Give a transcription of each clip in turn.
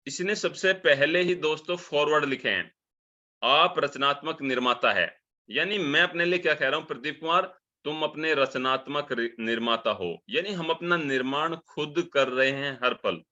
इसने सबसे पहले ही दोस्तों फॉरवर्ड लिखे हैं, आप रचनात्मक निर्माता है। यानी मैं अपने लिए क्या कह रहा हूँ प्रदीप कुमार, तुम अपने रचनात्मक निर्माता हो, यानी हम अपना निर्माण खुद कर रहे हैं हर पल।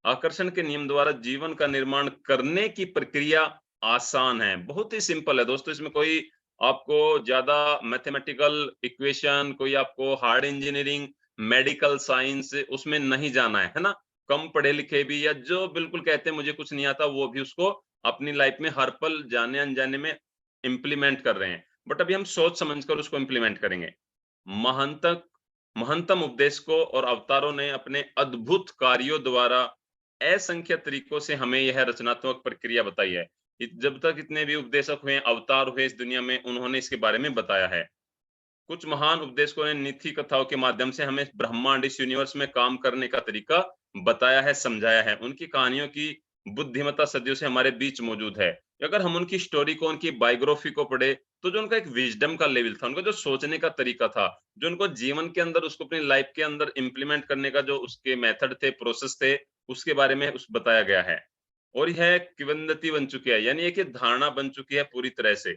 आकर्षण के नियम द्वारा जीवन का निर्माण करने की प्रक्रिया आसान है, बहुत ही सिंपल है दोस्तों। इसमें कोई आपको ज्यादा मैथमेटिकल इक्वेशन, कोई आपको हार्ड इंजीनियरिंग, मेडिकल साइंस उसमें नहीं जाना है ना। कम पढ़े लिखे भी या जो बिल्कुल कहते हैं मुझे कुछ नहीं आता, वो भी उसको अपनी लाइफ में हर पल जाने अनजाने में इम्प्लीमेंट कर रहे हैं। बट अभी हम सोच समझकर उसको इम्प्लीमेंट करेंगे। महानतक महंतम उपदेशकों और अवतारों ने अपने अद्भुत कार्यों द्वारा असंख्य तरीकों से हमें यह रचनात्मक प्रक्रिया बताई है। जब तक इतने भी उपदेशक हुए, अवतार हुए इस दुनिया में, उन्होंने इसके बारे में बताया है। कुछ महान उपदेशकों ने नीति कथाओं के माध्यम से हमें ब्रह्मांड, इस यूनिवर्स में काम करने का तरीका बताया है, समझाया है। उनकी कहानियों की बुद्धिमत्ता सदियों से हमारे बीच मौजूद है। अगर हम उनकी स्टोरी को, उनकी बायोग्राफी को पढ़े, तो जो उनका एक विजडम का लेवल था, उनका जो सोचने का तरीका था, जो उनको जीवन के अंदर उसको अपनी लाइफ के अंदर इम्प्लीमेंट करने का जो उसके मेथड थे, प्रोसेस थे, उसके बारे में उस बताया गया है। और यह किंवदंती बन चुकी है, यानी एक धारणा बन चुकी है पूरी तरह से।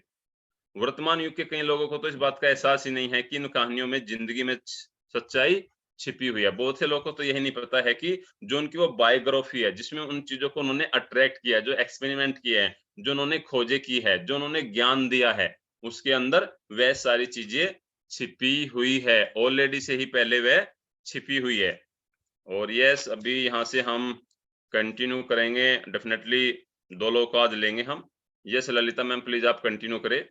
वर्तमान युग के कई लोगों को तो इस बात का एहसास ही नहीं है कि इन कहानियों में जिंदगी में सच्चाई छिपी हुई है। बहुत से लोगों को तो यही नहीं पता है कि जो उनकी वो बायोग्राफी है, जिसमें उन चीजों को उन्होंने अट्रैक्ट किया है, जो एक्सपेरिमेंट किए हैं, जो उन्होंने खोजे की है, जो उन्होंने ज्ञान दिया है, उसके अंदर वह सारी चीजें छिपी हुई है। ऑलरेडी से ही पहले वह छिपी हुई है। और यस, अभी यहाँ से हम कंटिन्यू करेंगे डेफिनेटली। 2 लोग को आज लेंगे हम। यस ललिता मैम, प्लीज आप कंटिन्यू करें।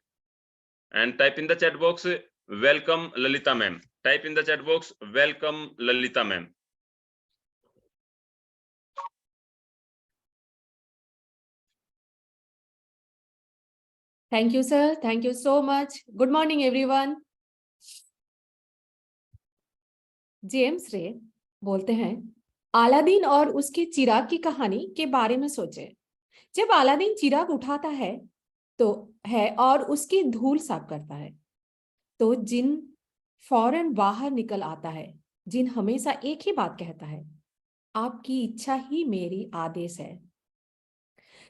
And type in the chat box, welcome Lalita ma'am. Type in the chat box, welcome Lalita ma'am. Thank you, sir. Thank you so much. Good morning, everyone. James रे बोलते हैं, Aladdin और उसके चिराग की कहानी के बारे में सोचें। जब अलादीन चिराग उठाता है और उसकी धूल साफ करता है, तो जिन फौरन बाहर निकल आता है। जिन हमेशा एक ही बात कहता है, आपकी इच्छा ही मेरी आदेश है।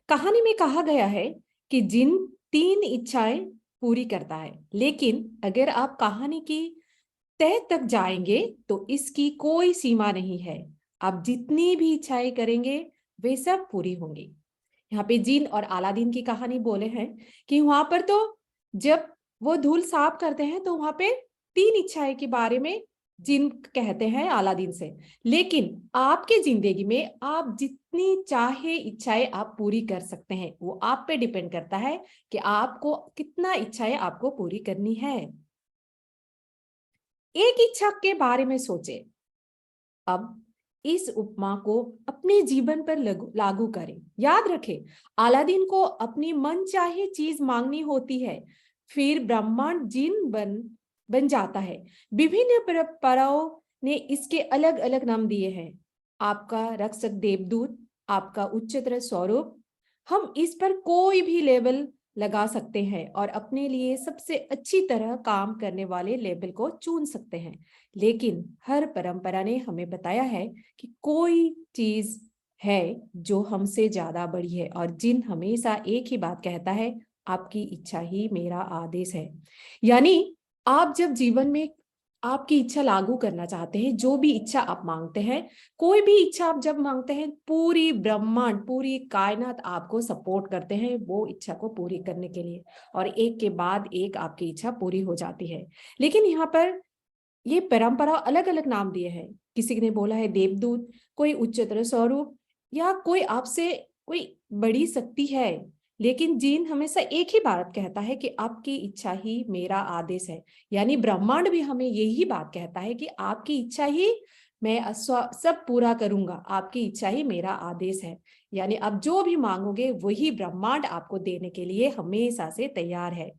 कहानी में कहा गया है कि जिन 3 इच्छाएं पूरी करता है, लेकिन अगर आप कहानी की तह तक जाएंगे तो इसकी कोई सीमा नहीं है। आप जितनी भी इच्छाएं करेंगे वे सब पूरी होंगी। यहाँ पे जिन और अलादीन की कहानी बोले हैं कि वहां पर तो जब वो धूल साफ करते हैं तो वहां पे 3 इच्छाएं के बारे में जिन कहते हैं अलादीन से। लेकिन आपके जिंदगी में आप जितनी चाहे इच्छाएं आप पूरी कर सकते हैं। वो आप पे डिपेंड करता है कि आपको कितना इच्छाएं आपको पूरी करनी है। एक इच्छा के बारे में सोचें। अब इस उपमा को अपने जीवन पर लागू करें। याद रखें, अलादीन को अपनी मनचाही चीज मांगनी होती है, फिर ब्रह्मांड जिन बन जाता है। विभिन्न परंपराओं ने इसके अलग अलग नाम दिए हैं। आपका रक्षक देवदूत, आपका उच्चतर स्वरूप। हम इस पर कोई भी लेबल लगा सकते हैं और अपने लिए सबसे अच्छी तरह काम करने वाले लेबल को चुन सकते हैं। लेकिन हर परंपरा ने हमें बताया है कि कोई चीज है जो हमसे ज्यादा बड़ी है, और जिन हमेशा एक ही बात कहता है, आपकी इच्छा ही मेरा आदेश है। यानी आप जब जीवन में आपकी इच्छा लागू करना चाहते हैं, जो भी इच्छा आप मांगते हैं, कोई भी इच्छा आप जब मांगते हैं, पूरी ब्रह्मांड, पूरी कायनात आपको सपोर्ट करते हैं वो इच्छा को पूरी करने के लिए, और एक के बाद एक आपकी इच्छा पूरी हो जाती है। लेकिन यहाँ पर ये परंपरा अलग अलग नाम दिए हैं। किसी ने बोला है देवदूत, कोई उच्चतर स्वरूप, या कोई आपसे कोई बड़ी शक्ति है। लेकिन जीन हमेशा एक ही बात कहता है कि आपकी इच्छा ही मेरा आदेश है। यानी ब्रह्मांड भी हमें यही बात कहता है कि आपकी इच्छा ही मैं सब पूरा करूंगा, आपकी इच्छा ही मेरा आदेश है। यानी आप जो भी मांगोगे वही ब्रह्मांड आपको देने के लिए हमेशा से तैयार है।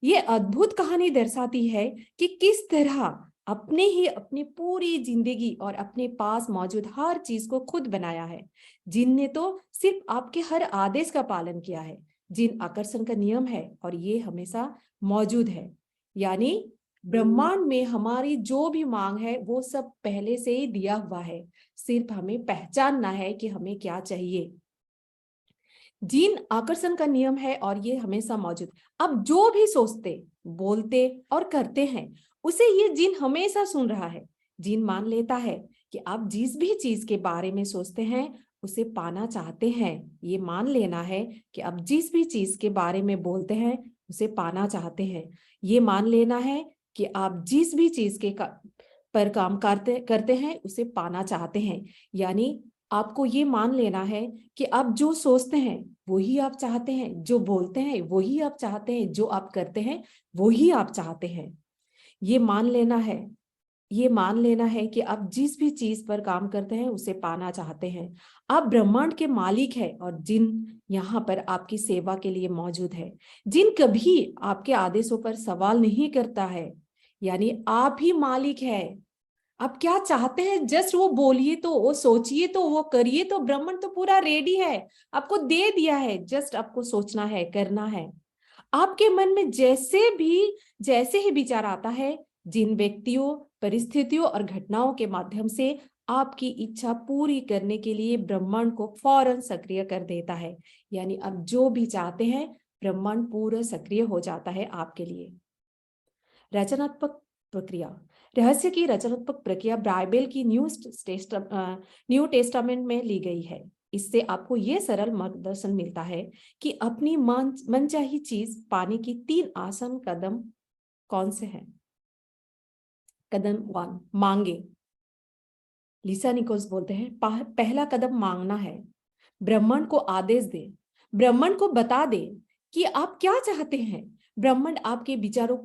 ये अद्भुत कहानी दर्शाती है कि किस तरह अपने ही अपनी पूरी जिंदगी और अपने पास मौजूद हर चीज को खुद बनाया है। जिनने तो सिर्फ आपके हर आदेश का पालन किया है। जिन आकर्षण का नियम है और ये हमेशा मौजूद है। यानी ब्रह्मांड में हमारी जो भी मांग है वो सब पहले से ही दिया हुआ है, सिर्फ हमें पहचानना है कि हमें क्या चाहिए। जीन आकर्षण का नियम है और ये हमेशा मौजूद। अब जो भी सोचते, बोलते और करते हैं उसे ये जीन हमेशा सुन रहा है। जीन मान लेता है कि आप जिस भी चीज के बारे में सोचते हैं उसे पाना चाहते हैं। ये मान लेना है कि आप जिस भी चीज के बारे में बोलते हैं उसे पाना चाहते हैं। ये मान लेना है कि आप जिस भी चीज के पर काम करते करते हैं उसे पाना चाहते हैं। यानी आपको ये मान लेना है कि आप जो सोचते हैं वही आप चाहते हैं, जो बोलते हैं वही आप चाहते हैं, जो आप करते हैं वही आप चाहते हैं। ये मान लेना है, ये मान लेना है कि आप जिस भी चीज पर काम करते हैं उसे पाना चाहते हैं। आप ब्रह्मांड के मालिक हैं और जिन यहाँ पर आपकी सेवा के लिए मौजूद है। जिन कभी आपके आदेशों पर सवाल नहीं करता है, यानी आप ही मालिक है। आप क्या चाहते हैं जस्ट वो बोलिए, तो वो सोचिए, तो वो करिए, तो ब्रह्मांड तो पूरा रेडी है, आपको दे दिया है। जस्ट आपको सोचना है, करना है। आपके मन में जैसे ही विचार आता है, जिन व्यक्तियों, परिस्थितियों और घटनाओं के माध्यम से आपकी इच्छा पूरी करने के लिए ब्रह्मांड को फौरन सक्रिय कर देता है। यानी अब जो भी चाहते हैं ब्रह्मांड पूरा सक्रिय हो जाता है आपके लिए। रचनात्मक प्रक्रिया। रहस्य की रचनात्मक प्रक्रिया बाइबल की न्यू टेस्टामेंट में ली गई है। इससे आपको यह सरल मार्गदर्शन मिलता है कि अपनी मनचाही चीज पाने की 3 आसान कदम कौन से हैं। कदम 1, मांगे। लिसा निकोल्स बोलते हैं पहला कदम मांगना है। ब्रह्मांड को आदेश दे, ब्रह्मांड को बता दे कि आप क्या चाहते हैं। ब्रह्मांड आपके विचारों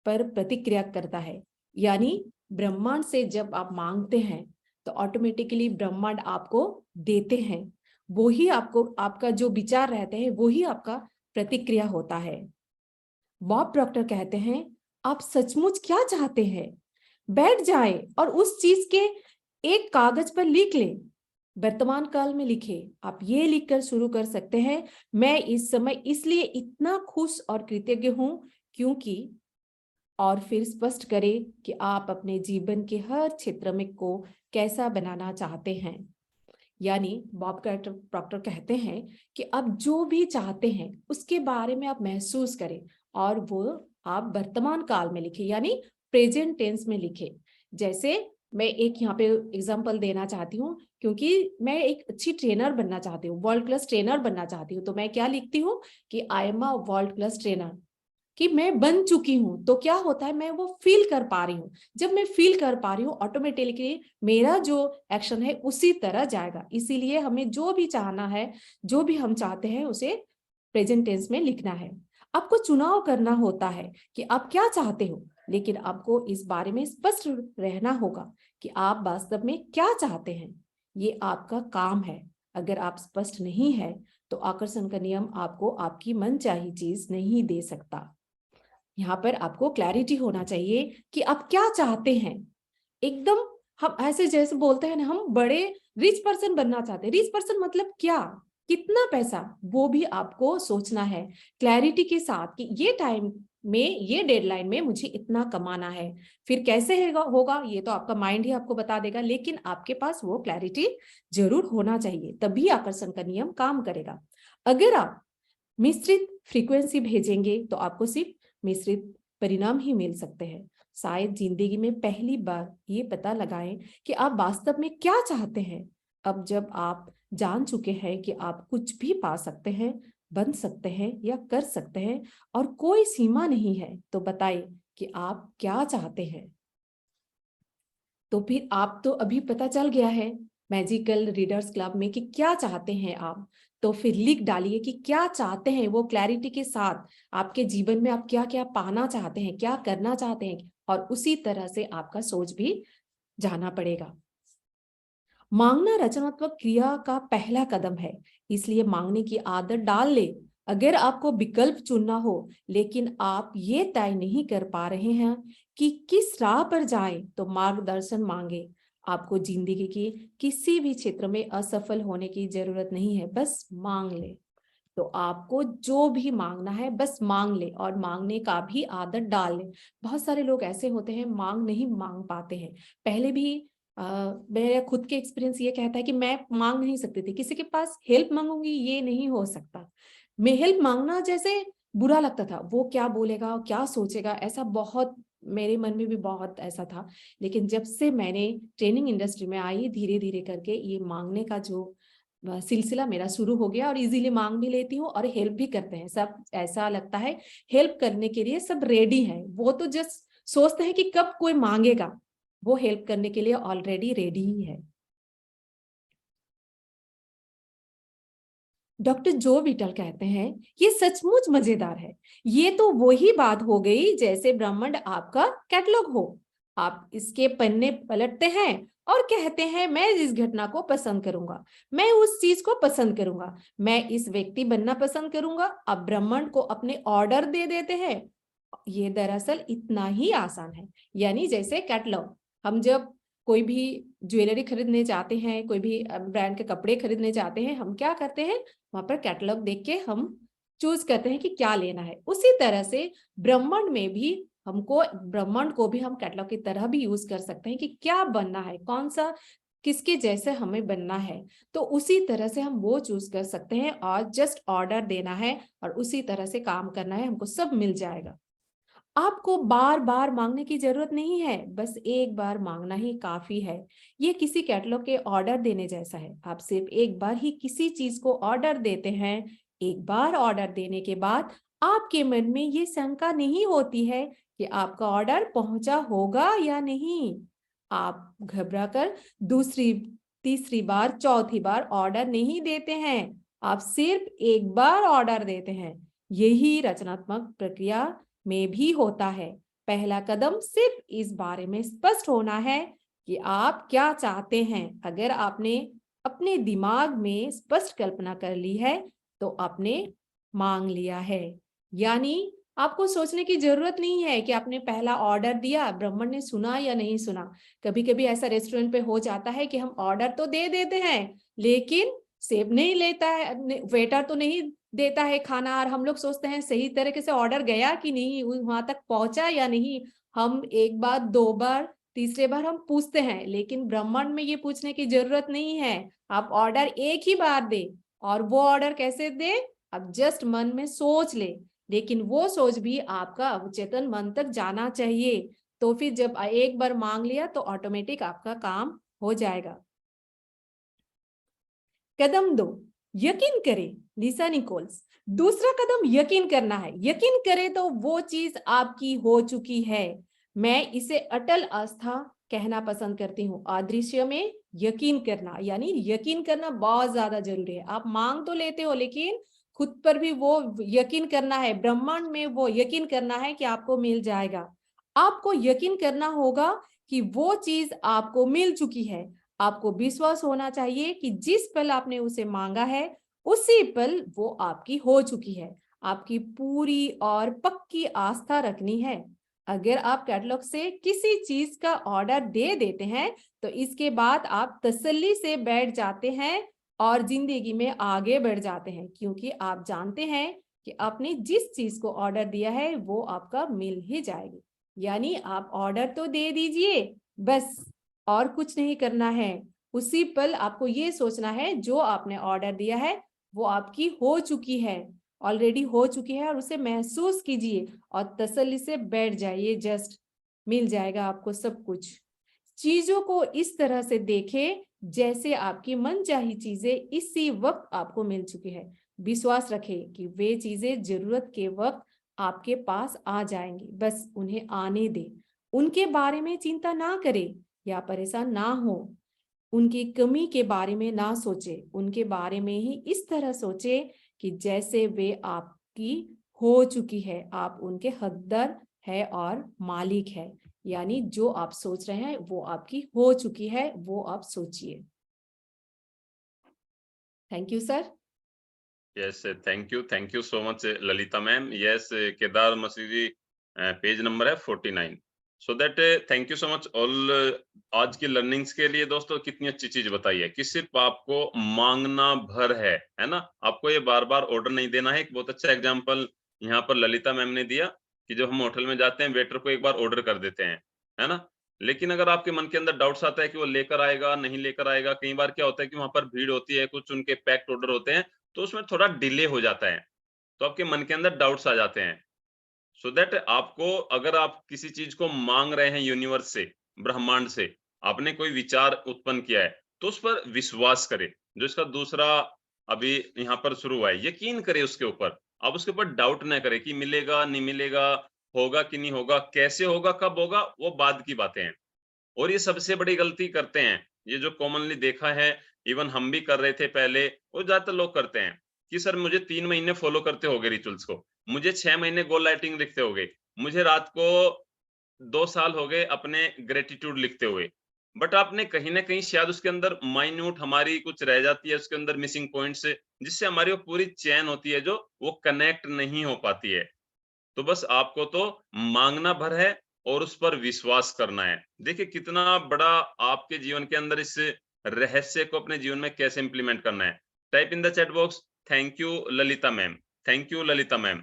पर प्रतिक्रिया करता है। यानी ब्रह्मांड से जब आप मांगते हैं तो ऑटोमेटिकली ब्रह्मांड आपको देते हैं। वो ही आपको, आपका जो विचार रहते हैं वो ही आपका प्रतिक्रिया होता है। बॉब प्रॉक्टर कहते हैं आप सचमुच क्या चाहते हैं, बैठ जाएं और उस चीज के एक कागज पर लिख लें। वर्तमान काल में लिखे। आप ये लिखकर शुरू कर सकते हैं, मैं इस समय इसलिए इतना खुश और कृतज्ञ हूं क्योंकि, और फिर स्पष्ट करें कि आप अपने जीवन के हर क्षेत्र में को कैसा बनाना चाहते हैं। यानी बॉब प्रॉक्टर कहते हैं कि आप जो भी चाहते हैं उसके बारे में आप महसूस करें और वो आप वर्तमान काल में लिखें, यानी प्रेजेंट टेंस में लिखें। जैसे मैं एक यहाँ पे एग्जांपल देना चाहती हूँ, क्योंकि मैं एक अच्छी ट्रेनर बनना चाहती हूँ, वर्ल्ड क्लास ट्रेनर बनना चाहती हूँ, तो मैं क्या लिखती हूँ कि I am a world class trainer, कि मैं बन चुकी हूं। तो क्या होता है, मैं वो फील कर पा रही हूँ। जब मैं फील कर पा रही हूँ ऑटोमेटिकली मेरा जो एक्शन है उसी तरह जाएगा। इसीलिए हमें जो भी चाहना है, जो भी हम चाहते हैं उसे प्रेजेंट टेंस में लिखना है। आपको चुनाव करना होता है कि आप क्या चाहते हो, लेकिन आपको इस बारे में स्पष्ट रहना होगा कि आप वास्तव में क्या चाहते हैं। ये आपका काम है। अगर आप स्पष्ट नहीं है तो आकर्षण का नियम आपको आपकी मनचाही चीज नहीं दे सकता। यहाँ पर आपको क्लैरिटी होना चाहिए कि आप क्या चाहते हैं। एकदम हम ऐसे जैसे बोलते हैं ना, हम बड़े रिच पर्सन बनना चाहते हैं। रिच पर्सन मतलब क्या, कितना पैसा, वो भी आपको सोचना है क्लैरिटी के साथ कि ये टाइम में, ये डेडलाइन में मुझे इतना कमाना है। फिर कैसे होगा ये तो आपका माइंड ही आपको बता देगा, लेकिन आपके पास वो क्लैरिटी जरूर होना चाहिए, तभी आकर्षण का नियम काम करेगा। अगर आप मिश्रित फ्रीक्वेंसी भेजेंगे तो आपको सिर्फ मिश्रित परिणाम ही मिल सकते हैं। शायद जिंदगी में पहली बार ये पता लगाएं कि आप वास्तव में क्या चाहते हैं। अब जब आप जान चुके हैं कि आप कुछ भी पा सकते हैं, बन सकते हैं या कर सकते हैं और कोई सीमा नहीं है, तो बताइए कि आप क्या चाहते हैं। तो फिर आप तो अभी पता चल गया है मैजिकल रीडर्स क्लब में कि क्या चाहते हैं आप। तो फिर लिख डालिए कि क्या चाहते हैं, वो क्लैरिटी के साथ आपके जीवन में आप क्या क्या पाना चाहते हैं, क्या करना चाहते हैं, और उसी तरह से आपका सोच भी जाना पड़ेगा। मांगना रचनात्मक क्रिया का पहला कदम है, इसलिए मांगने की आदत डाल ले। अगर आपको विकल्प चुनना हो लेकिन आप ये तय नहीं कर पा रहे हैं कि किस राह पर जाएं, तो मार्गदर्शन मांगे। आपको जिंदगी के किसी भी क्षेत्र में असफल होने की जरूरत नहीं है, बस मांग ले। तो आपको जो भी मांगना है बस मांग ले और मांगने का भी आदत डाल ले। बहुत सारे लोग ऐसे होते हैं मांग नहीं मांग पाते हैं। पहले भी मेरा खुद के एक्सपीरियंस ये कहता है कि मैं मांग नहीं सकती थी, किसी के पास हेल्प मांगूंगी ये नहीं हो सकता। मैं हेल्प मांगना जैसे बुरा लगता था, वो क्या बोलेगा क्या सोचेगा, ऐसा बहुत मेरे मन में भी बहुत ऐसा था। लेकिन जब से मैंने ट्रेनिंग इंडस्ट्री में आई, धीरे धीरे करके ये मांगने का जो सिलसिला मेरा शुरू हो गया और इजीली मांग भी लेती हूँ और हेल्प भी करते हैं सब। ऐसा लगता है हेल्प करने के लिए सब रेडी है, वो तो जस्ट सोचते हैं कि कब कोई मांगेगा, वो हेल्प करने के लिए ऑलरेडी रेडी ही है। डॉक्टर जो विटल कहते हैं ये सचमुच मजेदार है। ये तो वही बात हो गई जैसे ब्रह्मांड आपका कैटलॉग हो। आप इसके पन्ने पलटते हैं और कहते हैं मैं इस घटना को पसंद करूंगा, मैं उस चीज को पसंद करूंगा, मैं इस व्यक्ति बनना पसंद करूंगा। अब ब्रह्मांड को अपने ऑर्डर दे देते हैं। ये दरअसल इतना ही आसान है। यानी जैसे कैटलॉग, हम जब कोई भी ज्वेलरी खरीदने जाते हैं, कोई भी ब्रांड के कपड़े खरीदने जाते हैं, हम क्या करते हैं वहां पर कैटलॉग देख के हम चूज करते हैं कि क्या लेना है। उसी तरह से ब्रह्मांड में भी हमको, ब्रह्मांड को भी हम कैटलॉग की तरह भी यूज कर सकते हैं कि क्या बनना है, कौन सा किसके जैसे हमें बनना है। तो उसी तरह से हम वो चूज कर सकते हैं और जस्ट ऑर्डर देना है और उसी तरह से काम करना है, हमको सब मिल जाएगा। आपको बार बार मांगने की जरूरत नहीं है, बस एक बार मांगना ही काफी है। ये किसी कैटलॉग के ऑर्डर देने जैसा है। आप सिर्फ एक बार ही किसी चीज को ऑर्डर देते हैं। एक बार ऑर्डर देने के बाद आपके मन में ये शंका नहीं होती है कि आपका ऑर्डर पहुंचा होगा या नहीं। आप घबराकर दूसरी तीसरी बार चौथी बार ऑर्डर नहीं देते हैं, आप सिर्फ एक बार ऑर्डर देते हैं। यही रचनात्मक प्रक्रिया में भी होता है। पहला कदम सिर्फ इस बारे में स्पष्ट होना है कि आप क्या चाहते हैं। अगर आपने अपने दिमाग में स्पष्ट कल्पना कर ली है तो आपने मांग लिया है। यानी आपको सोचने की जरूरत नहीं है कि आपने पहला ऑर्डर दिया, ब्रह्मांड ने सुना या नहीं सुना। कभी कभी ऐसा रेस्टोरेंट पे हो जाता है कि हम ऑर्डर तो दे देते हैं लेकिन सेव नहीं लेता है, वेटर तो नहीं देता है खाना, और हम लोग सोचते हैं सही तरीके से ऑर्डर गया कि नहीं, वहां तक पहुंचा या नहीं। हम एक बार दो बार तीसरे बार हम पूछते हैं, लेकिन ब्रह्मांड में ये पूछने की जरूरत नहीं है। आप ऑर्डर एक ही बार दे। और वो ऑर्डर कैसे दे, अब जस्ट मन में सोच ले, लेकिन वो सोच भी आपका अवचेतन मन तक जाना चाहिए। तो फिर जब एक बार मांग लिया तो ऑटोमेटिक आपका काम हो जाएगा। कदम 2, यकीन करें, लिसा निकोल्स। दूसरा कदम यकीन करना है। यकीन करें तो वो चीज आपकी हो चुकी है। मैं इसे अटल आस्था कहना पसंद करती हूँ। अदृश्य में यकीन करना, यानी यकीन करना बहुत ज्यादा जरूरी है। आप मांग तो लेते हो लेकिन खुद पर भी वो यकीन करना है, ब्रह्मांड में वो यकीन करना है कि आपको मिल जाएगा। आपको यकीन करना होगा कि वो चीज आपको मिल चुकी है। आपको विश्वास होना चाहिए कि जिस पल आपने उसे मांगा है उसी पल वो आपकी हो चुकी है। आपकी पूरी और पक्की आस्था रखनी है। अगर आप कैटलॉग से किसी चीज का ऑर्डर दे देते हैं तो इसके बाद आप तसल्ली से बैठ जाते हैं और जिंदगी में आगे बढ़ जाते हैं, क्योंकि आप जानते हैं कि आपने जिस चीज को ऑर्डर दिया है वो आपका मिल ही जाएगी। यानी आप ऑर्डर तो दे दीजिए बस, और कुछ नहीं करना है। उसी पल आपको ये सोचना है जो आपने ऑर्डर दिया है वो आपकी हो चुकी है, ऑलरेडी हो चुकी है, और उसे महसूस कीजिए और तसल्ली से बैठ जाइए। जस्ट मिल जाएगा आपको सब कुछ। चीजों को इस तरह से देखें जैसे आपकी मनचाही चीजें इसी वक्त आपको मिल चुकी है। विश्वास रखें कि वे चीजें जरूरत के वक्त आपके पास आ जाएंगी, बस उन्हें आने दें। उनके बारे में चिंता ना करें या परेशान ना हो। उनकी कमी के बारे में ना सोचे, उनके बारे में ही इस तरह सोचे कि जैसे वे आपकी हो चुकी है। आप उनके हकदार है और मालिक है। यानी जो आप सोच रहे हैं वो आपकी हो चुकी है, वो आप सोचिए। Thank you sir. Yes, thank you so much Lalita ma'am. Yes, Kedar Masih ji, page number है 49। So that thank you so much all. आज की लर्निंग्स के लिए दोस्तों कितनी अच्छी चीज बताई है कि सिर्फ आपको मांगना भर है ना, आपको ये बार बार ऑर्डर नहीं देना है। एक बहुत अच्छा एग्जांपल यहाँ पर ललिता मैम ने दिया कि जब हम होटल में जाते हैं वेटर को एक बार ऑर्डर कर देते हैं, है ना, लेकिन अगर आपके मन के अंदर डाउट्स आता है कि वो लेकर आएगा नहीं लेकर आएगा, कई बार क्या होता है कि वहां पर भीड़ होती है, कुछ उनके पैक्ड ऑर्डर होते हैं, तो उसमें थोड़ा डिले हो जाता है, तो आपके मन के अंदर डाउट्स आ जाते हैं। सो दैट आपको, अगर आप किसी चीज को मांग रहे हैं यूनिवर्स से, ब्रह्मांड से, आपने कोई विचार उत्पन्न किया है, तो उस पर विश्वास करें। जो इसका दूसरा अभी यहाँ पर शुरू हुआ है, यकीन करें उसके ऊपर। आप उसके ऊपर डाउट ना करें कि मिलेगा नहीं मिलेगा, होगा कि नहीं होगा, कैसे होगा, कब होगा, वो बाद की बातें हैं। और ये सबसे बड़ी गलती करते हैं, ये जो कॉमनली देखा है, इवन हम भी कर रहे थे पहले, और ज्यादातर लोग करते हैं कि सर मुझे 3 महीने फॉलो करते होगे रिचुअल्स को, मुझे 6 महीने गोल लाइटिंग लिखते होगे, मुझे रात को 2 साल हो गए अपने ग्रेटिट्यूड लिखते हुए। बट आपने कहीं न कहीं शायद उसके अंदर माइन्यूट हमारी कुछ रह जाती है, उसके अंदर मिसिंग पॉइंट्स, जिससे हमारी वो पूरी चेन होती है जो वो कनेक्ट नहीं हो पाती है। तो बस आपको तो मांगना भर है और उस पर विश्वास करना है। देखिए कितना बड़ा आपके जीवन के अंदर इस रहस्य को अपने जीवन में कैसे इम्प्लीमेंट करना है। Type in the chat box thank you Lalita ma'am, thank you Lalita ma'am.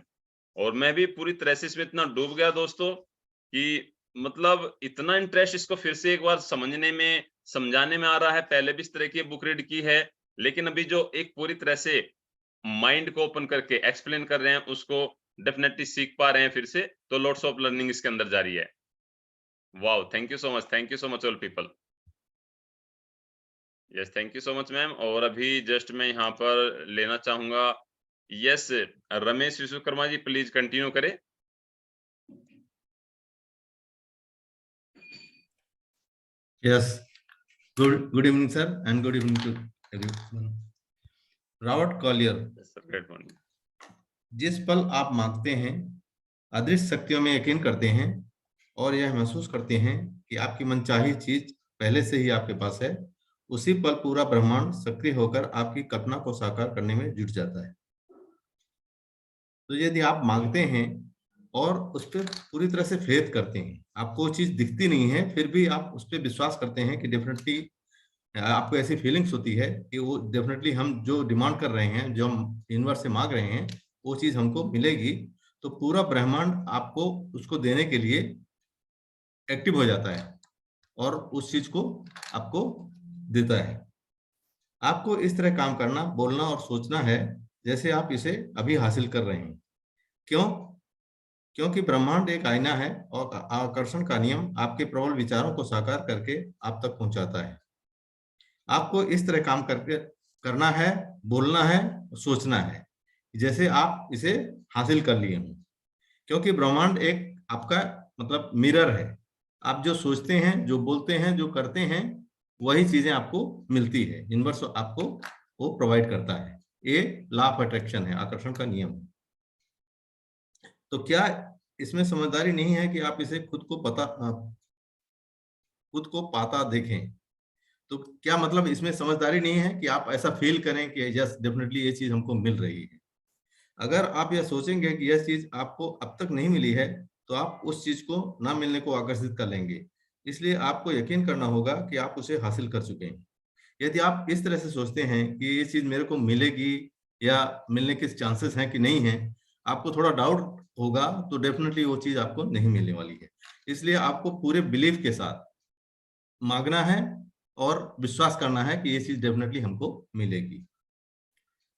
और मैं भी पूरी तरह से इसमें इतना डूब गया दोस्तों कि मतलब इतना इंटरेस्ट इसको फिर से एक बार समझने में, समझाने में आ रहा है। पहले भी इस तरह की बुक रीड की है, लेकिन अभी जो एक पूरी तरह से माइंड को ओपन करके एक्सप्लेन कर रहे हैं, उसको डेफिनेटली सीख पा रहे हैं फिर से, तो लॉट्स ऑफ लर्निंग इसके अंदर जारी है। Wow! Thank you so much, thank you so much all people. Yes, thank you so much ma'am. और अभी जस्ट मैं यहाँ पर लेना चाहूँगा, yes, Ramesh Vishwakarma ji please continue करें। Yes. Good evening, sir, and good evening to everyone. Robert Collier, yes sir, great morning. जिस पल आप मांगते हैं, अदृश्य शक्तियों में यकीन करते हैं और यह महसूस करते हैं कि आपकी मनचाही चीज पहले से ही आपके पास है, उसी पल पूरा ब्रह्मांड सक्रिय होकर आपकी कल्पना को साकार करने में जुट जाता है। तो यदि आप मांगते हैं और उस पर पूरी तरह से फेथ करते हैं, आपको वो चीज दिखती नहीं है, फिर भी आप उस पर विश्वास करते हैं कि डेफिनेटली आपको ऐसी फीलिंग्स होती है कि वो डेफिनेटली हम जो डिमांड कर रहे हैं, जो हम यूनिवर्स से मांग रहे हैं, वो चीज हमको मिलेगी। तो पूरा ब्रह्मांड आपको उसको देने के लिए एक्टिव हो जाता है और उस चीज को आपको देता है। आपको इस तरह काम करना, बोलना और सोचना है जैसे आप इसे अभी हासिल कर रहे हैं। क्यों? क्योंकि ब्रह्मांड एक आईना है और आकर्षण का नियम आपके प्रबल विचारों को साकार करके आप तक पहुंचाता है। आपको इस तरह काम करके करना है, बोलना है, सोचना है जैसे आप इसे हासिल कर लिए हों। क्योंकि ब्रह्मांड एक आपका मतलब मिरर है। आप जो सोचते हैं, जो बोलते हैं, जो करते हैं, वही चीजें आपको मिलती है। यूनिवर्स आपको वो प्रोवाइड करता है। ये लॉ ऑफ अट्रैक्शन है, आकर्षण का नियम। तो क्या इसमें समझदारी नहीं है कि आप इसे खुद को पाता देखें? तो क्या मतलब इसमें समझदारी नहीं है कि आप ऐसा फील करें कि यस डेफिनेटली ये चीज हमको मिल रही है? अगर आप यह सोचेंगे कि यह चीज आपको अब तक नहीं मिली है, तो आप उस चीज को ना मिलने को आकर्षित कर लेंगे। इसलिए आपको यकीन करना होगा कि आप उसे हासिल कर चुके हैं। यदि आप इस तरह से सोचते हैं कि ये चीज मेरे को मिलेगी या मिलने के चांसेस हैं कि नहीं है, आपको थोड़ा डाउट होगा, तो डेफिनेटली वो चीज आपको नहीं मिलने वाली है। इसलिए आपको पूरे बिलीफ के साथ मांगना है और विश्वास करना है कि ये चीज डेफिनेटली हमको मिलेगी।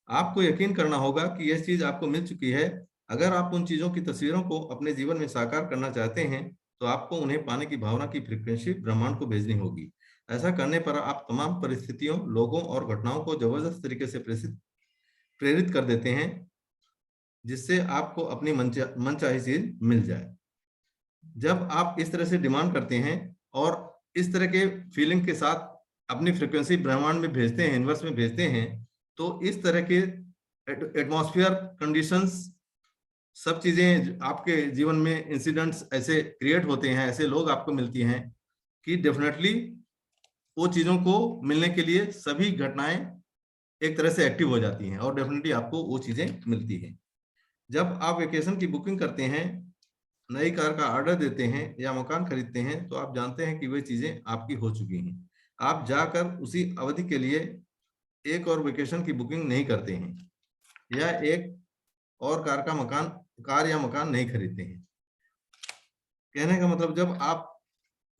आपको यकीन करना होगा कि यह चीज आपको मिल चुकी है। अगर आप उन चीजों की तस्वीरों को अपने जीवन में साकार करना चाहते हैं, तो आपको उन्हें पाने की भावना की फ्रीक्वेंसी ब्रह्मांड को भेजनी होगी। ऐसा करने पर आप तमाम परिस्थितियों, लोगों और घटनाओं को जबरदस्त तरीके से प्रेरित कर देते हैं, जिससे आपको अपनी मनचाही चीज मिल जाए। जब आप इस तरह से डिमांड करते हैं और इस तरह के फीलिंग के साथ अपनी फ्रीक्वेंसी ब्रह्मांड में भेजते हैं, यूनिवर्स में भेजते हैं, तो इस तरह के एटमॉस्फेयर कंडीशंस, सब चीजें आपके जीवन में, इंसिडेंट्स ऐसे क्रिएट होते हैं, ऐसे लोग आपको मिलती हैं कि डेफिनेटली वो चीजों को मिलने के लिए सभी घटनाएं एक तरह से एक्टिव हो जाती हैं और डेफिनेटली आपको वो चीजें मिलती हैं। जब आप वेकेशन की बुकिंग करते हैं, नई कार का ऑर्डर देते हैं या मकान खरीदते हैं तो आप जानते हैं कि वे चीजें आपकी हो चुकी हैं। आप जाकर उसी अवधि के लिए एक और वेकेशन की बुकिंग नहीं करते हैं या एक और कार या मकान नहीं खरीदते हैं। कहने का मतलब जब आप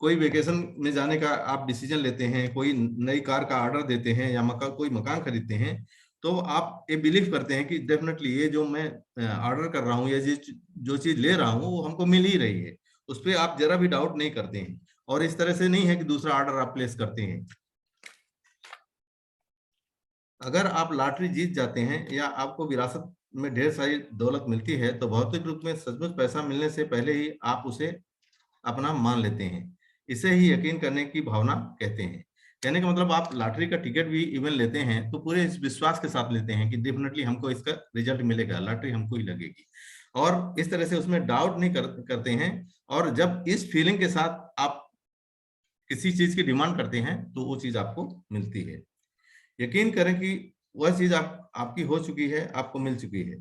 कोई वेकेशन में जाने का आप डिसीजन लेते हैं, कोई नई कार का ऑर्डर देते हैं या कोई मकान खरीदते हैं, तो आप ये बिलीव करते हैं कि डेफिनेटली ये जो मैं ऑर्डर कर रहा हूँ या जो चीज ले रहा हूँ वो हमको मिल ही रही है। उस पर आप जरा भी डाउट नहीं करते हैं। और इस तरह से नहीं है कि दूसरा ऑर्डर आप प्लेस करते हैं। अगर आप लॉटरी जीत जाते हैं या आपको विरासत में ढेर सारी दौलत मिलती है तो भौतिक रूप में सचमुच पैसा मिलने से पहले ही आप उसे अपना मान लेते हैं। इसे ही यकीन करने की भावना कहते हैं। कहने का मतलब आप लॉटरी का टिकट भी इवन लेते हैं तो पूरे इस विश्वास के साथ लेते हैं कि डेफिनेटली हमको इसका रिजल्ट मिलेगा, लॉटरी हमको ही लगेगी, और इस तरह से उसमें डाउट नहीं करते हैं। और जब इस फीलिंग के साथ आप किसी चीज की डिमांड करते हैं तो वो चीज आपको मिलती है। यकीन करें कि वह चीज आपकी हो चुकी है, आपको मिल चुकी है।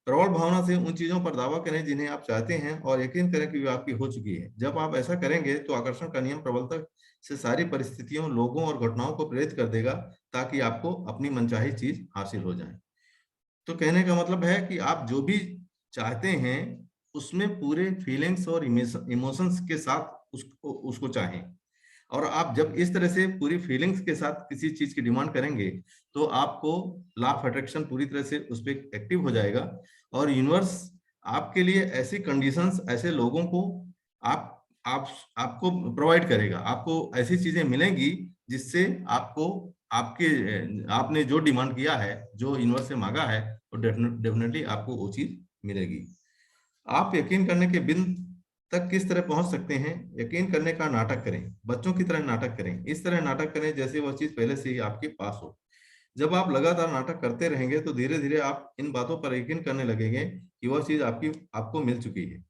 प्रबल भावना से उन चीजों पर दावा करें जिन्हें आप चाहते हैं और यकीन करें कि वे आपकी हो चुकी है। जब आप ऐसा करेंगे तो आकर्षण का नियम प्रबलता से सारी परिस्थितियों, लोगों और घटनाओं को प्रेरित कर देगा ताकि आपको अपनी मनचाही चीज हासिल हो जाए। तो कहने का मतलब है कि आप जो भी चाहते हैं उसमें पूरे फीलिंग्स और इमोशंस के साथ उसको चाहें। और आप जब इस तरह से पूरी फीलिंग्स के साथ किसी चीज की डिमांड करेंगे तो आपको लॉ ऑफ अट्रैक्शन पूरी तरह से उस पर एक्टिव हो जाएगा और यूनिवर्स आपके लिए ऐसी कंडीशंस, ऐसे लोगों को आप आपको प्रोवाइड करेगा। आपको ऐसी चीजें मिलेंगी जिससे आपको आपने जो डिमांड किया है, जो यूनिवर्स से मांगा है, तो डेफिनेटली आपको वो चीज मिलेगी। आप यकीन करने के बिंदु तक किस तरह पहुंच सकते हैं? यकीन करने का नाटक करें, बच्चों की तरह नाटक करें। इस तरह नाटक करें जैसे वह चीज पहले से ही आपके पास हो। जब आप लगातार नाटक करते रहेंगे तो धीरे धीरे आप इन बातों पर यकीन करने लगेंगे कि वह चीज आपको मिल चुकी है।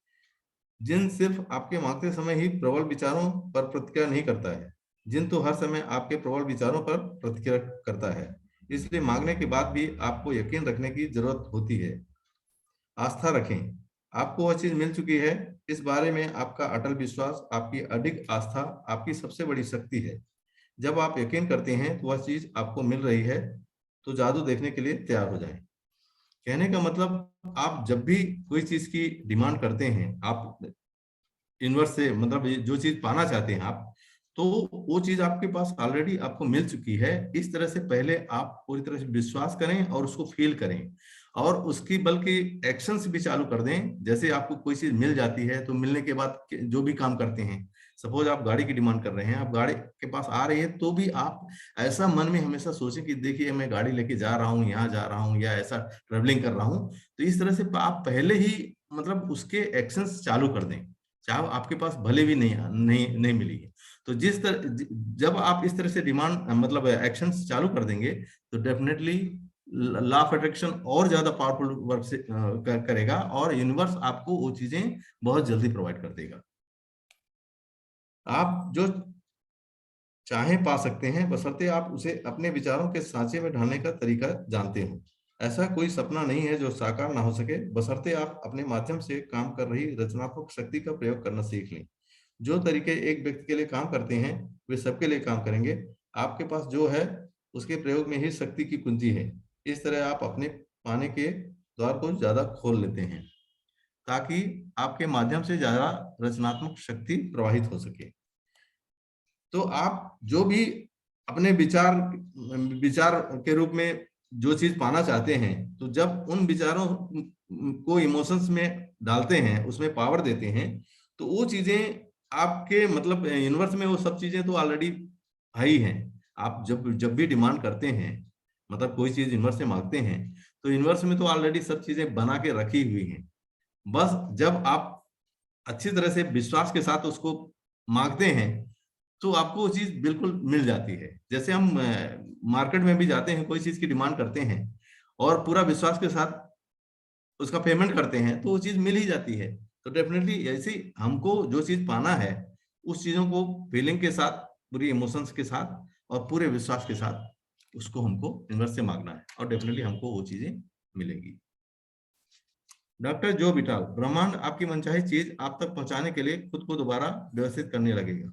जिन सिर्फ आपके मांगते समय ही प्रबल विचारों पर प्रतिक्रिया नहीं करता है, जिन तो हर समय आपके प्रबल विचारों पर प्रतिक्रिया करता है। इसलिए मांगने के बाद भी आपको यकीन रखने की जरूरत होती है। आस्था रखें, आपको वह चीज मिल चुकी है। इस बारे में आपका अटल विश्वास, आपकी अडिग आस्था आपकी सबसे बड़ी शक्ति है। जब आप यकीन करते हैं तो वह चीज आपको मिल रही है तो जादू देखने के लिए तैयार हो जाएं। कहने का मतलब आप जब भी कोई चीज की डिमांड करते हैं, आप यूनिवर्स से मतलब जो चीज पाना चाहते हैं आप, तो वो चीज आपके पास ऑलरेडी आपको मिल चुकी है। इस तरह से पहले आप पूरी तरह से विश्वास करें और उसको फील करें और उसकी बल्कि एक्शंस भी चालू कर दें। जैसे आपको कोई चीज मिल जाती है तो मिलने के बाद जो भी काम करते हैं, सपोज आप गाड़ी की डिमांड कर रहे हैं, आप गाड़ी के पास आ रही है तो भी आप ऐसा मन में हमेशा सोचें कि देखिए मैं गाड़ी लेके जा रहा हूँ, यहाँ जा रहा हूँ या ऐसा ट्रेवलिंग कर रहा हूँ। तो इस तरह से आप पहले ही मतलब उसके एक्शंस चालू कर दें, चाहे आपके पास भले भी नहीं मिली है। तो जब आप इस तरह से डिमांड मतलब एक्शंस चालू कर देंगे तो डेफिनेटली लॉ ऑफ अट्रैक्शन और ज्यादा पावरफुल वर्क से करेगा और यूनिवर्स आपको वो चीजें बहुत जल्दी प्रोवाइड कर देगा। आप जो चाहे पा सकते हैं बशर्ते आप उसे अपने विचारों के सांचे में ढालने का तरीका जानते हो। ऐसा कोई सपना नहीं है जो साकार ना हो सके, बशर्ते आप अपने माध्यम से काम कर रही रचनात्मक शक्ति का प्रयोग करना सीख लें। जो तरीके एक व्यक्ति के लिए काम करते हैं वे सबके लिए काम करेंगे। आपके पास जो है उसके प्रयोग में ही शक्ति की कुंजी है। इस तरह आप अपने पाने के द्वार को ज्यादा खोल लेते हैं ताकि आपके माध्यम से ज्यादा रचनात्मक शक्ति प्रवाहित हो सके। तो आप जो भी अपने विचार के रूप में जो चीज पाना चाहते हैं, तो जब उन विचारों को इमोशंस में डालते हैं, उसमें पावर देते हैं, तो वो चीजें आपके मतलब यूनिवर्स में वो सब चीजें तो ऑलरेडी है ही हैं। आप जब भी डिमांड करते हैं, मतलब कोई चीज यूनिवर्स से मांगते हैं, तो यूनिवर्स में तो ऑलरेडी सब चीजें बना के रखी हुई हैं। बस जब आप अच्छी तरह से विश्वास के साथ उसको मांगते हैं तो आपको वो चीज बिल्कुल मिल जाती है। जैसे हम मार्केट में भी जाते हैं, कोई चीज की डिमांड करते हैं और पूरा विश्वास के साथ उसका पेमेंट करते हैं तो वो चीज मिल ही जाती है। तो डेफिनेटली ऐसे हमको जो चीज पाना है उस चीजों को फीलिंग के साथ, पूरी इमोशंस के साथ और पूरे विश्वास के साथ उसको हमको यूनिवर्स से मांगना है और डेफिनेटली हमको वो चीजें मिलेंगी। डॉक्टर जो विटाल, ब्रह्मांड आपकी मनचाही चीज आप तक पहुंचाने के लिए खुद को दोबारा व्यवस्थित करने लगेगा।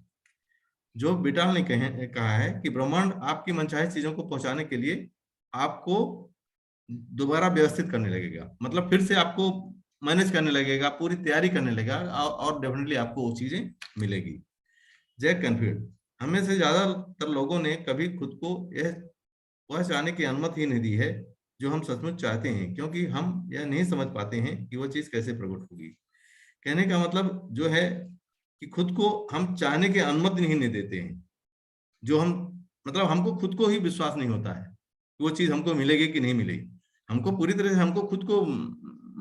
जो विटाल ने कहा है कि ब्रह्मांड आपकी मनचाही चीजों को पहुंचाने के लिए आपको दोबारा व्यवस्थित करने लगेगा, मतलब फिर से आपको मैनेज करने लगेगा, पूरी तैयारी करने लगेगा, और डेफिनेटली आपको वो चीजें मिलेगी। जैक कैनफील्ड, हमें से ज्यादातर लोगों ने कभी खुद को वह चाहने की अनुमति ही नहीं दी है जो हम सचमुच चाहते हैं, क्योंकि हम यह नहीं समझ पाते हैं कि वो चीज कैसे प्रकट होगी। कहने का मतलब जो है कि खुद को हम चाहने की अनुमति नहीं देते हैं, जो हम मतलब हमको खुद को ही विश्वास नहीं होता है कि वो चीज हमको मिलेगी कि नहीं मिलेगी। हमको पूरी तरह से हमको खुद को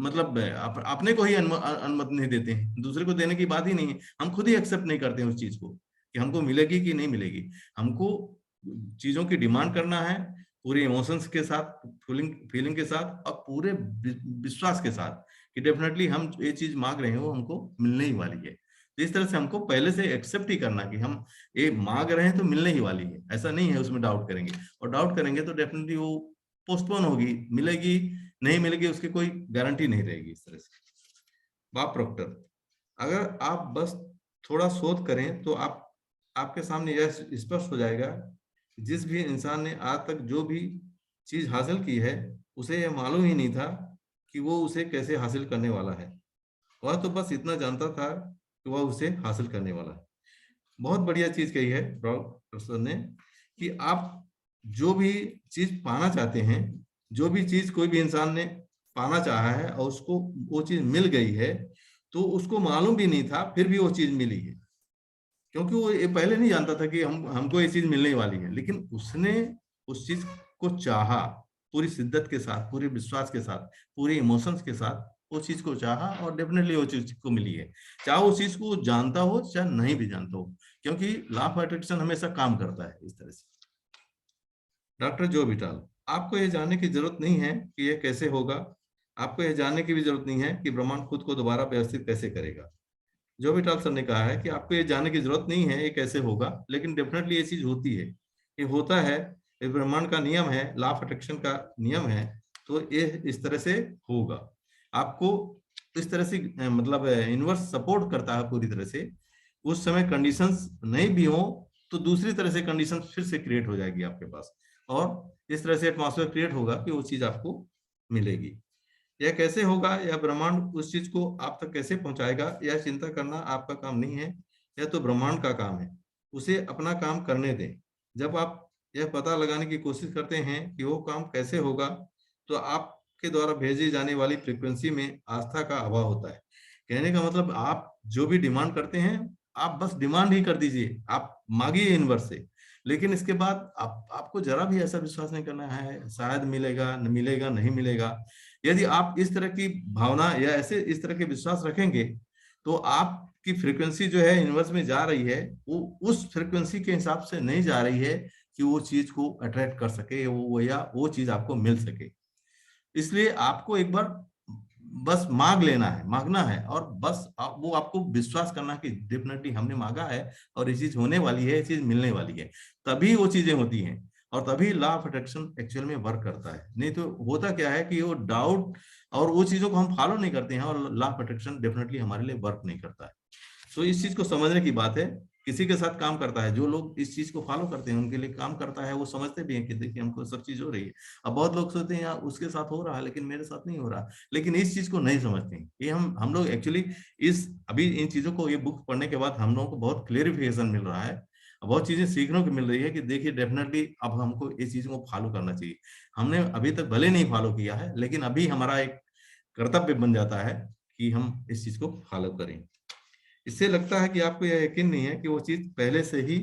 मतलब अपने को ही अनुमति नहीं देते हैं, दूसरे को देने की बात ही नहीं है, हम खुद ही एक्सेप्ट नहीं करते हैं उस चीज को कि हमको मिलेगी कि नहीं मिलेगी। हमको चीजों की डिमांड करना है पूरे इमोशंस के साथ, फीलिंग के साथ, और पूरे विश्वास के साथ कि डेफिनेटली हम ये चीज मांग रहे हैं वो हमको मिलने ही वाली है। तो इस तरह से हमको पहले से एक्सेप्ट ही करना कि हम ये मांग रहे हैं तो मिलने ही वाली है, ऐसा नहीं है उसमें डाउट करेंगे, और डाउट करेंगे तो डेफिनेटली वो पोस्टपोन होगी, मिलेगी नहीं मिलेगी उसकी कोई गारंटी नहीं रहेगी। इस तरह से बॉब प्रॉक्टर, अगर आप बस थोड़ा शोध करें तो आपके सामने यह स्पष्ट हो जाएगा, जिस भी इंसान ने आज तक जो भी चीज हासिल की है उसे यह मालूम ही नहीं था कि वो उसे कैसे हासिल करने वाला है, वह तो बस इतना जानता था कि वह उसे हासिल करने वाला है। बहुत बढ़िया चीज कही है प्रोफेसर ने कि आप जो भी चीज पाना चाहते हैं, जो भी चीज कोई भी इंसान ने पाना चाहा है और उसको वो चीज मिल गई है, तो उसको मालूम भी नहीं था फिर भी वो चीज मिली है, क्योंकि वो ये पहले नहीं जानता था कि हमको ये चीज मिलने वाली है, लेकिन उसने उस चीज को चाहा पूरी शिद्दत के साथ, पूरे विश्वास के साथ, पूरे इमोशंस के साथ वो चीज को चाहा और डेफिनेटली वो चीज को मिली है, चाहे उस चीज को जानता हो चाहे नहीं भी जानता हो, क्योंकि लॉ ऑफ अट्रैक्शन हमेशा काम करता है इस तरह से। डॉक्टर जो विटाल, आपको यह जानने की जरूरत नहीं है कि यह कैसे होगा, आपको यह जानने की भी जरूरत नहीं है कि ब्रह्मांड खुद को दोबारा व्यवस्थित कैसे करेगा। जो विटाल सर ने कहा है कि आपको ये जानने की जरूरत नहीं है ये कैसे होगा, लेकिन डेफिनेटली ये चीज होती है, ये होता है, ये ब्रह्मांड का नियम है, लॉ ऑफ अट्रैक्शन का नियम है, तो ये इस तरह से होगा। आपको इस तरह से मतलब यूनिवर्स सपोर्ट करता है पूरी तरह से, उस समय कंडीशंस नहीं भी हो तो दूसरी तरह से कंडीशंस फिर से क्रिएट हो जाएगी आपके पास, और इस तरह से एटमॉस्फेयर क्रिएट होगा कि वो चीज आपको मिलेगी। यह कैसे होगा, यह ब्रह्मांड उस चीज को आप तक कैसे पहुंचाएगा, यह चिंता करना आपका काम नहीं है, यह तो ब्रह्मांड का काम है, उसे अपना काम करने दें। जब आप यह पता लगाने की कोशिश करते हैं कि वो काम कैसे होगा, तो आपके द्वारा भेजी जाने वाली फ्रीक्वेंसी में आस्था का अभाव होता है। कहने का मतलब आप जो भी डिमांड करते हैं आप बस डिमांड ही कर दीजिए, आप मांगिए यूनिवर्स से, लेकिन इसके बाद आपको जरा भी ऐसा विश्वास नहीं करना है शायद मिलेगा, मिलेगा नहीं मिलेगा। यदि आप इस तरह की भावना या ऐसे इस तरह के विश्वास रखेंगे तो आपकी फ्रीक्वेंसी जो है यूनिवर्स में जा रही है वो उस फ्रीक्वेंसी के हिसाब से नहीं जा रही है कि वो चीज को अट्रैक्ट कर सके, वो या वो चीज आपको मिल सके। इसलिए आपको एक बार बस मांग लेना है, मांगना है, और बस वो आपको विश्वास करना कि डेफिनेटली हमने मांगा है और ये चीज होने वाली है, ये चीज मिलने वाली है, तभी वो चीजें होती हैं, और तभी लॉ ऑफ अट्रैक्शन एक्चुअल में वर्क करता है। नहीं तो होता क्या है कि वो डाउट और वो चीजों को हम फॉलो नहीं करते हैं, और लॉ ऑफ अट्रैक्शन डेफिनेटली हमारे लिए वर्क नहीं करता है। तो इस चीज को समझने की बात है, किसी के साथ काम करता है, जो लोग इस चीज को फॉलो करते हैं उनके लिए काम करता है, वो समझते भी हैं कि देखिए हमको सब चीज हो रही है। अब बहुत लोग सोचते हैं यार उसके साथ हो रहा है लेकिन मेरे साथ नहीं हो रहा, लेकिन इस चीज को नहीं समझते हैं। ये हम लोग एक्चुअली इस अभी इन चीजों को, ये बुक पढ़ने के बाद हम लोगों को बहुत क्लेरिफिकेशन मिल रहा है, बहुत चीजें सीखने को मिल रही है कि देखिए डेफिनेटली अब हमको इस चीज को फॉलो करना चाहिए। हमने अभी तक भले नहीं फॉलो किया है, लेकिन अभी हमारा एक कर्तव्य बन जाता है कि हम इस चीज को फॉलो करें। इससे लगता है कि आपको यह यकीन नहीं है कि वो चीज पहले से ही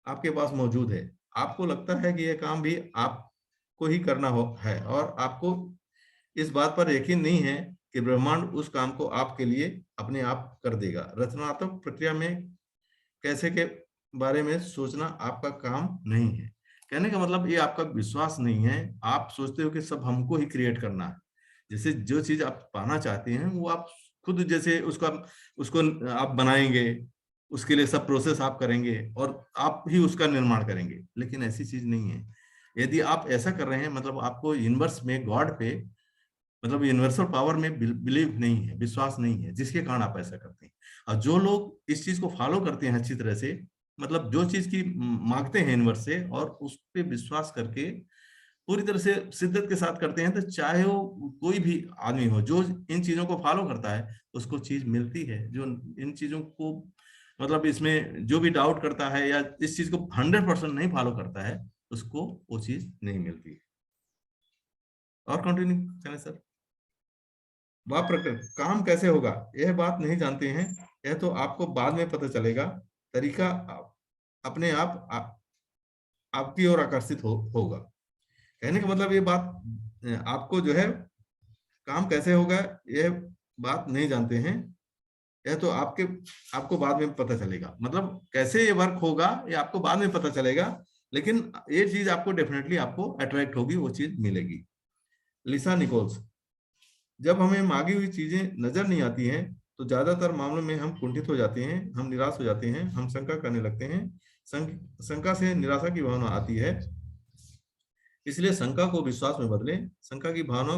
आपके पास मौजूद है। आपको लगता है कि यह काम भी आपको ही करना है, और आपको इस बात पर यकीन नहीं है कि ब्रह्मांड उस काम को आपके लिए अपने आप कर देगा। रचनात्मक प्रक्रिया में कैसे के बारे में सोचना आपका काम नहीं है। कहने का मतलब ये आपका विश्वास नहीं है, आप सोचते हो कि सब हमको ही क्रिएट करना है। जैसे जो चीज आप पाना चाहते हैं वो आप खुद जैसे उसको आप बनाएंगे, उसके लिए सब प्रोसेस आप करेंगे और आप ही उसका निर्माण करेंगे, लेकिन ऐसी चीज नहीं है। यदि आप ऐसा कर रहे हैं मतलब आपको यूनिवर्स में, गॉड पे मतलब यूनिवर्सल पावर में बिलीव नहीं है, विश्वास नहीं है, जिसके कारण आप ऐसा करते हैं। और जो लोग इस चीज को फॉलो करते हैं अच्छी तरह से, मतलब जो चीज की मांगते हैं यूनिवर्स से और उस पर विश्वास करके पूरी तरह से शिद्दत के साथ करते हैं, तो चाहे वो कोई भी आदमी हो, जो इन चीजों को फॉलो करता है उसको चीज मिलती है। जो इन चीजों को मतलब इसमें जो भी डाउट करता है या इस चीज को 100% नहीं फॉलो करता है, उसको वो चीज नहीं मिलती है। और कंटिन्यू करें सर। वह प्रकृति काम कैसे होगा यह बात नहीं जानते हैं, यह तो आपको बाद में पता चलेगा। तरीका अपने आपकी ओर आकर्षित होगा। कहने का मतलब ये बात आपको जो है काम कैसे होगा यह बात नहीं जानते हैं, यह तो आपको बाद में पता चलेगा। मतलब कैसे ये वर्क होगा ये आपको बाद में पता चलेगा, लेकिन ये चीज आपको डेफिनेटली आपको अट्रैक्ट होगी, वो चीज मिलेगी। लिसा निकोल्स, जब हमें मांगी हुई चीजें नजर नहीं आती हैं तो ज्यादातर मामलों में हम कुंठित हो जाते हैं, हम निराश हो जाते हैं, हम शंका करने लगते हैं। शंका से निराशा की भावना आती है, इसलिए शंका को विश्वास में बदलें। शंका की भावना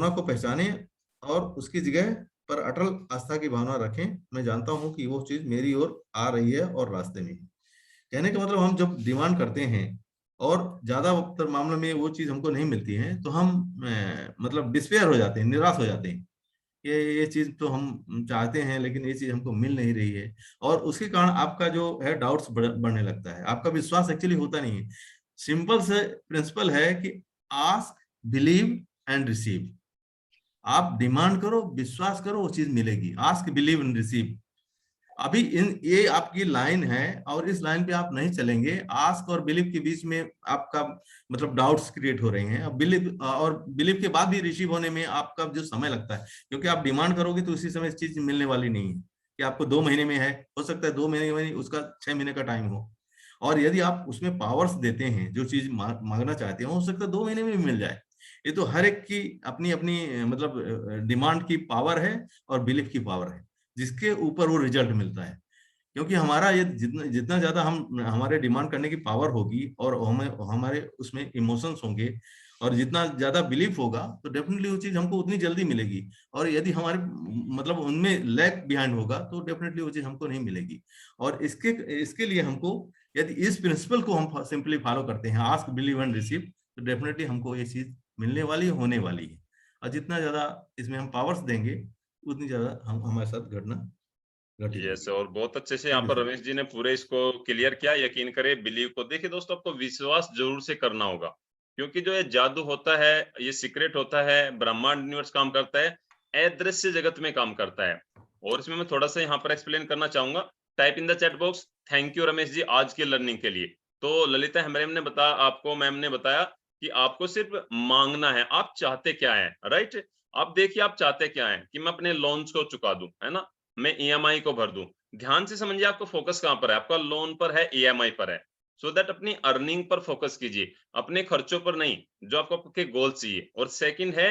को पहचानें और उसकी जगह पर अटल आस्था की भावना रखें। मैं जानता हूं कि वो चीज मेरी ओर आ रही है और रास्ते में है। कहने का मतलब हम जब डिमांड करते हैं और ज्यादातर मामलों में वो चीज हमको नहीं मिलती है, तो हम मतलब डिस्पेयर हो जाते हैं, निराश हो जाते हैं। ये चीज तो हम चाहते हैं लेकिन ये चीज हमको मिल नहीं रही है, और उसके कारण आपका जो है डाउट्स बढ़ने लगता है, आपका विश्वास एक्चुअली होता नहीं है। सिंपल से प्रिंसिपल है कि आस्क, बिलीव एंड रिसीव। आप डिमांड करो, विश्वास करो, वो चीज मिलेगी। Ask, believe and receive. अभी ये आपकी लाइन है और इस लाइन पे आप नहीं चलेंगे, आस्क और बिलीव के बीच में आपका मतलब डाउट्स क्रिएट हो रहे हैं। अब बिलीव के बाद भी रिसीव होने में आपका जो समय लगता है, क्योंकि आप डिमांड करोगे तो उसी समय इस चीज मिलने वाली नहीं है कि आपको 2 महीने में है, हो सकता है 2 महीने में उसका 6 महीने का टाइम हो। और यदि आप उसमें पावर्स देते हैं, जो चीज मांगना चाहते हैं, हो सकता है 2 महीने में भी मिल जाए। ये तो हर एक की अपनी अपनी मतलब डिमांड की पावर है और बिलीफ की पावर है, जिसके ऊपर वो रिजल्ट मिलता है। क्योंकि हमारा ये जितना जितना ज्यादा हम हमारे डिमांड करने की पावर होगी और हमें हमारे उसमें इमोशंस होंगे और जितना ज्यादा बिलीफ होगा, तो डेफिनेटली वो चीज हमको उतनी जल्दी मिलेगी। और यदि हमारे मतलब उनमें लैग बिहाइंड होगा तो डेफिनेटली वो चीज हमको नहीं मिलेगी। और इसके लिए हमको, यदि इस प्रिंसिपल को हम सिंपली फॉलो करते हैं, आस्क, बिलीव एंड रिसीव, तो डेफिनेटली हमको ये चीज मिलने वाली होने वाली है। और जितना ज्यादा इसमें हम पावर्स देंगे उतनी ज्यादा हम हमारे साथ घटना यस, घटेगी। और बहुत अच्छे से यहाँ थैंक यू पर सर। रमेश जी ने पूरे इसको क्लियर किया। यकीन करें, बिलीव को देखिए दोस्तों, आपको विश्वास जरूर से करना होगा, क्योंकि जो ये जादू होता है, ये सीक्रेट होता है, ब्रह्मांड यूनिवर्स काम करता है, अदृश्य जगत में काम करता है। और इसमें मैं थोड़ा सा यहाँ पर एक्सप्लेन करना चाहूंगा। Type in the chat box, thank you Ramesh ji आज के लर्निंग के लिए। तो ललिता हेम्ब्रेम ने बताया, आपको मैम ने बताया कि आपको सिर्फ मांगना है, आप चाहते क्या है, राइट। आप देखिए आप चाहते क्या है, कि मैं अपने लोन्स को चुका दूं, है ना, मैं ईएमआई को भर दूं। ध्यान से समझिए, आपको फोकस कहां पर है, आपका लोन पर है, ईएमआई पर है। सो दैट अपनी अर्निंग पर फोकस कीजिए, अपने खर्चों पर नहीं, जो आपको आपके गोल चाहिए। और सेकंड है,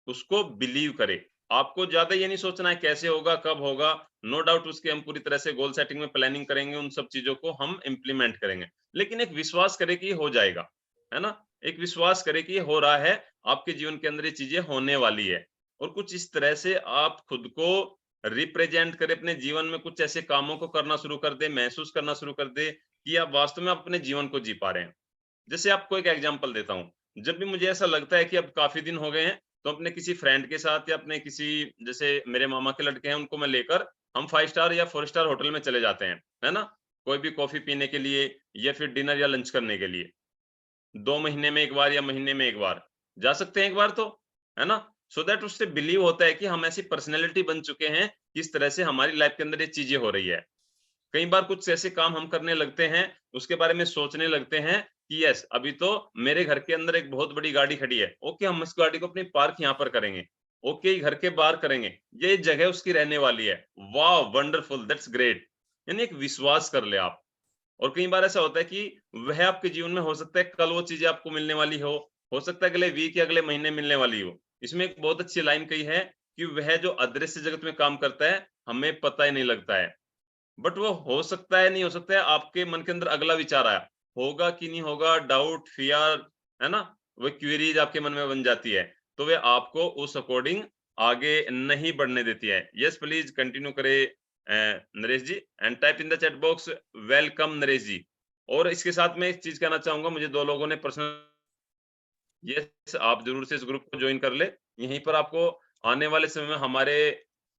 उसको बिलीव करें। आपको ज्यादा ये नहीं सोचना है कैसे होगा, कब होगा। नो डाउट उसके हम पूरी तरह से गोल सेटिंग में प्लानिंग करेंगे, उन सब चीजों को हम इंप्लीमेंट करेंगे। लेकिन एक विश्वास करें कि ये हो जाएगा, है ना। एक विश्वास करें कि ये हो रहा है, आपके जीवन के अंदर ये चीजें होने वाली है। और कुछ इस तरह से आप खुद को रिप्रेजेंट करें अपने जीवन में, कुछ ऐसे कामों को करना शुरू कर दे, महसूस करना शुरू कर दे कि आप वास्तव में अपने जीवन को जी पा रहे हैं। जैसे आपको एक एग्जांपल देता हूँ, जब भी मुझे ऐसा लगता है कि अब काफी दिन हो गए हैं, तो अपने किसी फ्रेंड के साथ या अपने किसी, जैसे मेरे मामा के लड़के हैं, उनको मैं लेकर हम 5 स्टार या 4 स्टार होटल में चले जाते हैं, है ना, कोई भी कॉफी पीने के लिए या फिर डिनर या लंच करने के लिए। 2 महीने में 1 बार या महीने में 1 बार जा सकते हैं, 1 बार तो, है ना। सो दैट उससे बिलीव होता है कि हम ऐसी पर्सनैलिटी बन चुके हैं, किस तरह से हमारी लाइफ के अंदर ये चीजें हो रही है। कई बार कुछ ऐसे काम हम करने लगते हैं, उसके बारे में सोचने लगते हैं कि यस, अभी तो मेरे घर के अंदर एक बहुत बड़ी गाड़ी खड़ी है, ओके, हम इस गाड़ी को अपनी पार्क यहाँ पर करेंगे, ओके, घर के बाहर करेंगे, ये जगह उसकी रहने वाली है। वाह, वंडरफुल, दैट्स ग्रेट। यानी एक विश्वास कर ले आप। और कई बार ऐसा होता है कि वह आपके जीवन में, हो सकता है कल वो चीजें आपको मिलने वाली हो सकता है अगले वीक या अगले महीने मिलने वाली हो। इसमें एक बहुत अच्छी लाइन कही है कि वह जो अदृश्य जगत में काम करता है, हमें पता ही नहीं लगता है। बट वो हो सकता है, नहीं हो सकता है, आपके मन के अंदर अगला विचार आया, होगा कि नहीं होगा, डाउट, फियर, है ना, वो क्वेरीज आपके मन में बन जाती है। तो वे आपको उस अकॉर्डिंग आगे नहीं बढ़ने देती है। यस प्लीज कंटिन्यू करें Naresh ji and type in the chat box welcome Naresh ji. और इसके साथ मैं एक चीज कहना चाहूंगा, मुझे 2 लोगों ने पर्सनल, यस आप जरूर से इस ग्रुप को ज्वाइन कर ले। यहीं पर आपको आने वाले समय में हमारे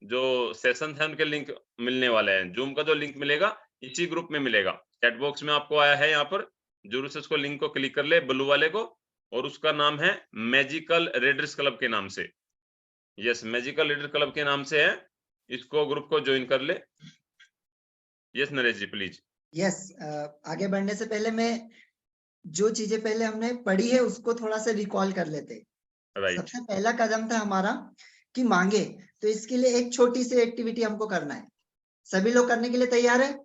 जो सेशन है उनके लिंक मिलने वाले हैं। जूम का जो लिंक मिलेगा इसी ग्रुप में मिलेगा। चैट बॉक्स में आपको आया है, यहाँ पर जरूर से उसको लिंक को क्लिक कर ले, ब्लू वाले को, और उसका नाम है मैजिकल रीडर्स क्लब के नाम से। यस मैजिकल रीडर क्लब के नाम से है, इसको ग्रुप को ज्वाइन कर ले। Yes Naresh ji please. Yes आगे बढ़ने से पहले मैं जो चीजें पहले हमने पढ़ी है उसको थोड़ा सा रिकॉल कर लेते। राइट सबसे पहला कदम था हमारा कि मांगे, तो इसके लिए एक छोटी सी एक्टिविटी हमको करना है। सभी लोग करने के लिए तैयार है?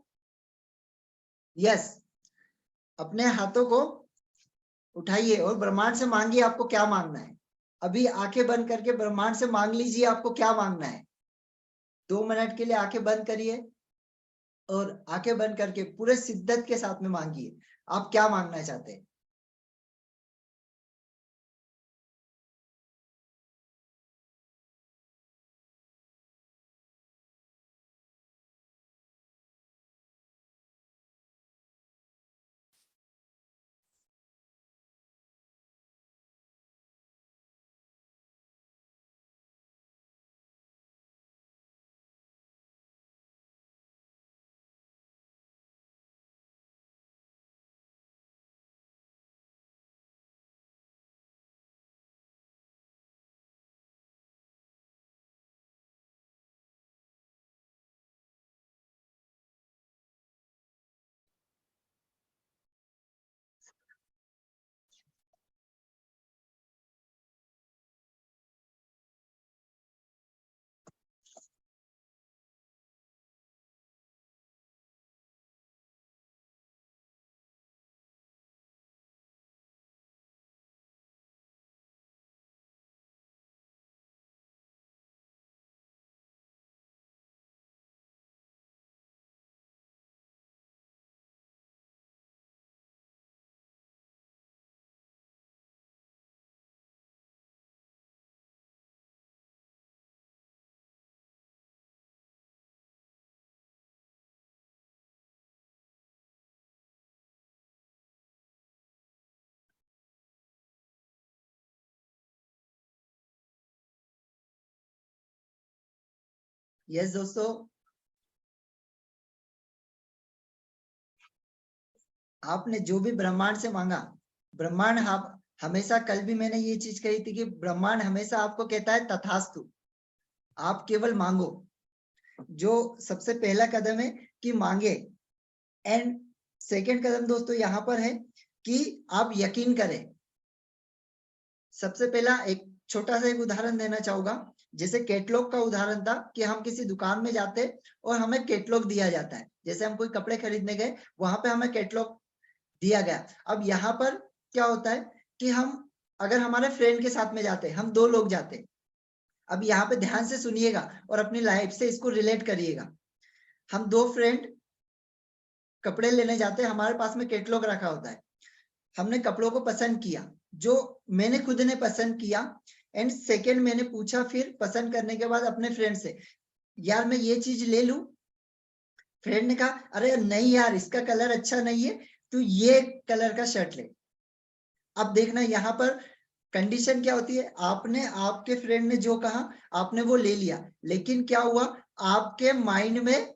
यस अपने हाथों को उठाइए और ब्रह्मांड से मांगिए आपको क्या मांगना है। अभी आंखें बंद करके ब्रह्मांड से मांग लीजिए आपको क्या मांगना है। 2 मिनट के लिए आंखें बंद करिए और आंखें बंद करके पूरे शिद्दत के साथ में मांगिए आप क्या मांगना चाहते हैं। यस दोस्तों आपने जो भी ब्रह्मांड से मांगा, ब्रह्मांड हमेशा, कल भी मैंने ये चीज कही थी कि ब्रह्मांड हमेशा आपको कहता है तथास्तु, आप केवल मांगो। जो सबसे पहला कदम है कि मांगे, एंड सेकंड कदम दोस्तों यहाँ पर है कि आप यकीन करें। सबसे पहला एक छोटा सा एक उदाहरण देना चाहूंगा, जैसे कैटलॉग का उदाहरण था कि हम किसी दुकान में जाते और हमें कैटलॉग दिया जाता है। जैसे हम कोई कपड़े खरीदने गए, वहां पे हमें कैटलॉग दिया गया। अब यहाँ पर क्या होता है कि हम अगर हमारे फ्रेंड के साथ में जाते, हम 2 लोग जाते। अब यहाँ पे ध्यान से सुनिएगा और अपनी लाइफ से इसको रिलेट करिएगा। हम 2 फ्रेंड कपड़े लेने जाते हैं, हमारे पास में कैटलॉग रखा होता है। हमने कपड़ों को पसंद किया, जो मैंने खुद ने पसंद किया, एंड सेकेंड मैंने पूछा फिर पसंद करने के बाद अपने फ्रेंड से, यार मैं ये चीज ले लूं? फ्रेंड ने कहा अरे नहीं यार इसका कलर अच्छा नहीं है, तू ये कलर का शर्ट ले। अब देखना यहाँ पर कंडीशन क्या होती है, आपने आपके फ्रेंड ने जो कहा आपने वो ले लिया, लेकिन क्या हुआ आपके माइंड में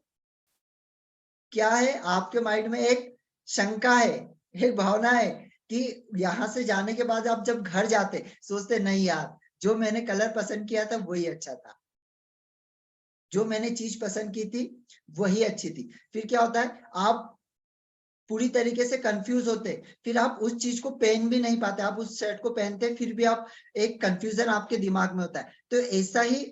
क्या है, आपके माइंड में एक शंका है, एक भावना है कि यहाँ से जाने के बाद आप जब घर जाते सोचते नहीं यार जो मैंने कलर पसंद किया था वही अच्छा था, जो मैंने चीज पसंद की थी वही अच्छी थी। फिर क्या होता है आप पूरी तरीके से कंफ्यूज होते, फिर आप उस चीज को पहन भी नहीं पाते, आप उस शर्ट को पहनते फिर भी आप एक कंफ्यूजन आपके दिमाग में होता है। तो ऐसा ही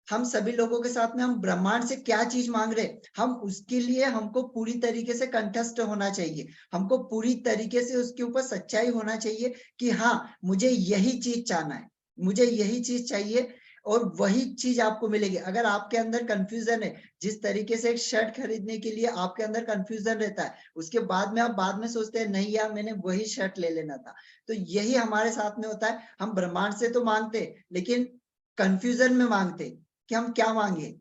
हम सभी लोगों के साथ में हम ब्रह्मांड से क्या चीज मांग रहे, हम उसके लिए हमको पूरी तरीके से कंठस्थ होना चाहिए, हमको पूरी तरीके से उसके ऊपर सच्चाई होना चाहिए कि हाँ मुझे यही चीज चाहना है, मुझे यही चीज चाहिए। और वही चीज आपको मिलेगी। अगर आपके अंदर कंफ्यूजन है, जिस तरीके से एक शर्ट खरीदने के लिए आपके अंदर कंफ्यूजन रहता है, उसके बाद में आप बाद में सोचते हैं नहीं यार मैंने वही शर्ट ले लेना था। तो यही हमारे साथ में होता है, हम ब्रह्मांड से तो मांगते लेकिन कंफ्यूजन में मांगते कि हम क्या मांगे।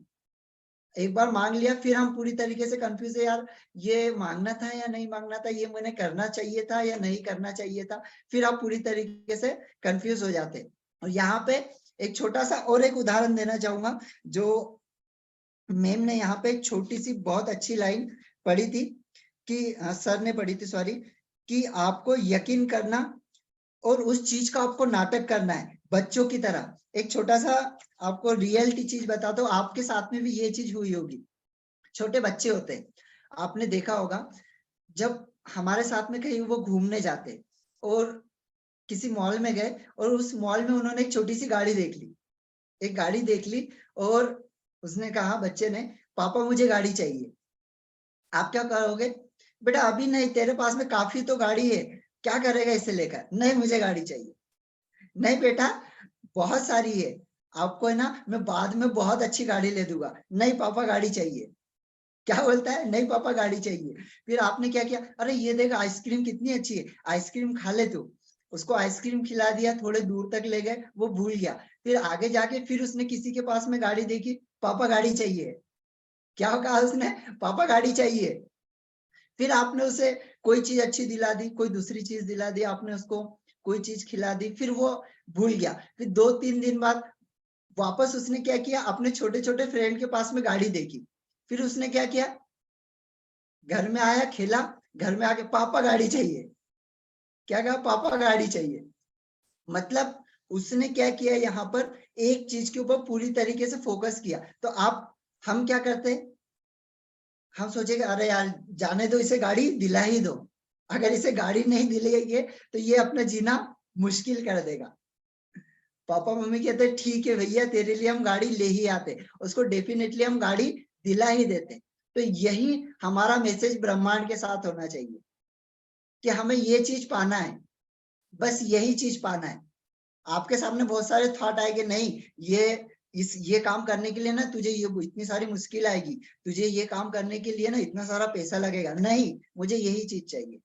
एक बार मांग लिया फिर हम पूरी तरीके से कंफ्यूज है, यार ये मांगना था या नहीं मांगना था, ये मैंने करना चाहिए था या नहीं करना चाहिए था। फिर आप पूरी तरीके से कंफ्यूज हो जाते। और यहाँ पे एक छोटा सा और एक उदाहरण देना चाहूंगा, जो मैम ने यहाँ पे एक छोटी सी बहुत अच्छी लाइन पढ़ी थी कि सर ने पढ़ी थी, सॉरी, कि आपको यकीन करना और उस चीज का आपको नाटक करना है बच्चों की तरह। एक छोटा सा आपको रियलिटी चीज बताता हूँ, आपके साथ में भी ये चीज हुई होगी। छोटे बच्चे होते हैं, आपने देखा होगा जब हमारे साथ में कहीं वो घूमने जाते और किसी मॉल में गए और उस मॉल में उन्होंने एक छोटी सी गाड़ी देख ली, एक गाड़ी देख ली और उसने कहा बच्चे ने, पापा मुझे गाड़ी चाहिए। आप क्या करोगे? बेटा अभी नहीं, तेरे पास में काफी तो गाड़ी है, क्या करेगा इसे लेकर? नहीं मुझे गाड़ी चाहिए। नहीं बेटा बहुत सारी है, आपको है ना मैं बाद में बहुत अच्छी गाड़ी ले दूंगा। नहीं पापा गाड़ी चाहिए। क्या बोलता है? नहीं पापा गाड़ी चाहिए। फिर आपने क्या किया? अरे ये देख आइसक्रीम कितनी अच्छी है, आइसक्रीम खा ले तू। उसको आइसक्रीम खिला दिया, थोड़े दूर तक ले गए, वो भूल गया। फिर आगे जाके फिर उसने किसी के पास में गाड़ी देखी, पापा गाड़ी चाहिए। क्या कहा उसने? पापा गाड़ी चाहिए। फिर आपने उसे कोई चीज अच्छी दिला दी, कोई दूसरी चीज दिला दी, आपने उसको कोई चीज खिला दी, फिर वो भूल गया। फिर 2-3 दिन बाद वापस उसने क्या किया? अपने छोटे छोटे फ्रेंड के पास में गाड़ी देखी। फिर उसने क्या किया? घर में आया, खेला, घर में आके पापा गाड़ी चाहिए। क्या कहा? पापा गाड़ी चाहिए। मतलब उसने क्या किया? यहाँ पर एक चीज के ऊपर पूरी तरीके से फोकस किया। तो हम क्या करते हैं? हम सोचेंगे अरे यार जाने दो, इसे गाड़ी दिला ही दो। अगर इसे गाड़ी नहीं दिलाएंगे तो ये अपना जीना मुश्किल कर देगा। पापा मम्मी कहते ठीक है भैया तेरे लिए हम गाड़ी ले ही आते, उसको डेफिनेटली हम गाड़ी दिला ही देते। तो यही हमारा मैसेज ब्रह्मांड के साथ होना चाहिए कि हमें ये चीज पाना है, बस यही चीज पाना है। आपके सामने बहुत सारे थॉट आएंगे, नहीं ये काम करने के लिए ना तुझे ये इतनी सारी मुश्किल आएगी, तुझे ये काम करने के लिए ना इतना सारा पैसा लगेगा। नहीं, मुझे यही चीज चाहिए।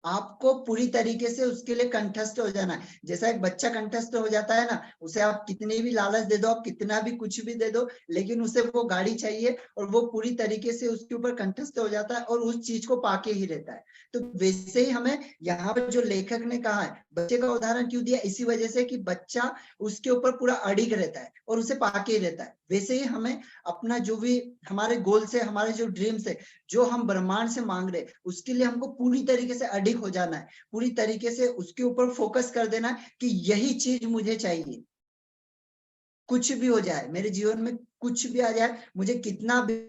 आपको पूरी तरीके से उसके लिए कंठस्थ हो जाना है। जैसा एक बच्चा कंठस्थ हो जाता है ना, उसे आप कितनी भी लालच दे दो, आप कितना भी कुछ भी दे दो, लेकिन उसे वो गाड़ी चाहिए और वो पूरी तरीके से उसके ऊपर कंठस्थ हो जाता है और उस चीज को पाके ही रहता है। तो वैसे ही हमें यहाँ पर जो लेखक ने कहा है, बच्चे का उदाहरण क्यों दिया? इसी वजह से कि बच्चा उसके ऊपर पूरा अडिग रहता है और उसे पाके ही रहता है। वैसे ही हमें अपना जो भी हमारे गोल्स है, हमारे जो ड्रीम्स है, जो हम ब्रह्मांड से मांग रहे, उसके लिए हमको पूरी तरीके से अडिग हो जाना है, पूरी तरीके से उसके ऊपर फोकस कर देना है कि यही चीज मुझे चाहिए। कुछ भी हो जाए मेरे जीवन में, कुछ भी आ जाए, मुझे कितना भी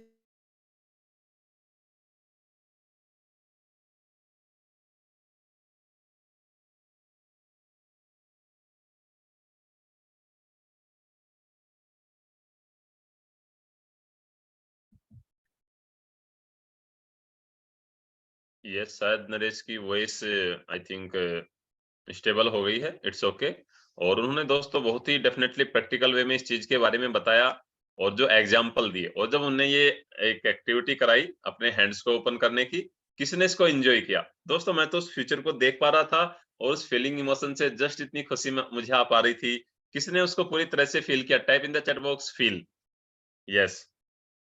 यस, शायद नरेश की वॉइस आई थिंक स्टेबल हो गई है, इट्स ओके। और उन्होंने दोस्तों बहुत ही डेफिनेटली प्रैक्टिकल वे में इस चीज के बारे में बताया और जो एग्जाम्पल दिए, और जब उन्होंने ये एक एक्टिविटी कराई अपने हैंड्स को ओपन करने की, किसने इसको एंजॉय किया दोस्तों? मैं तो उस फ्यूचर को देख पा रहा था और उस फीलिंग इमोशन से जस्ट इतनी खुशी मुझे आ पा रही थी। किसने उसको पूरी तरह से फील किया? Type in the chat box feel. Yes.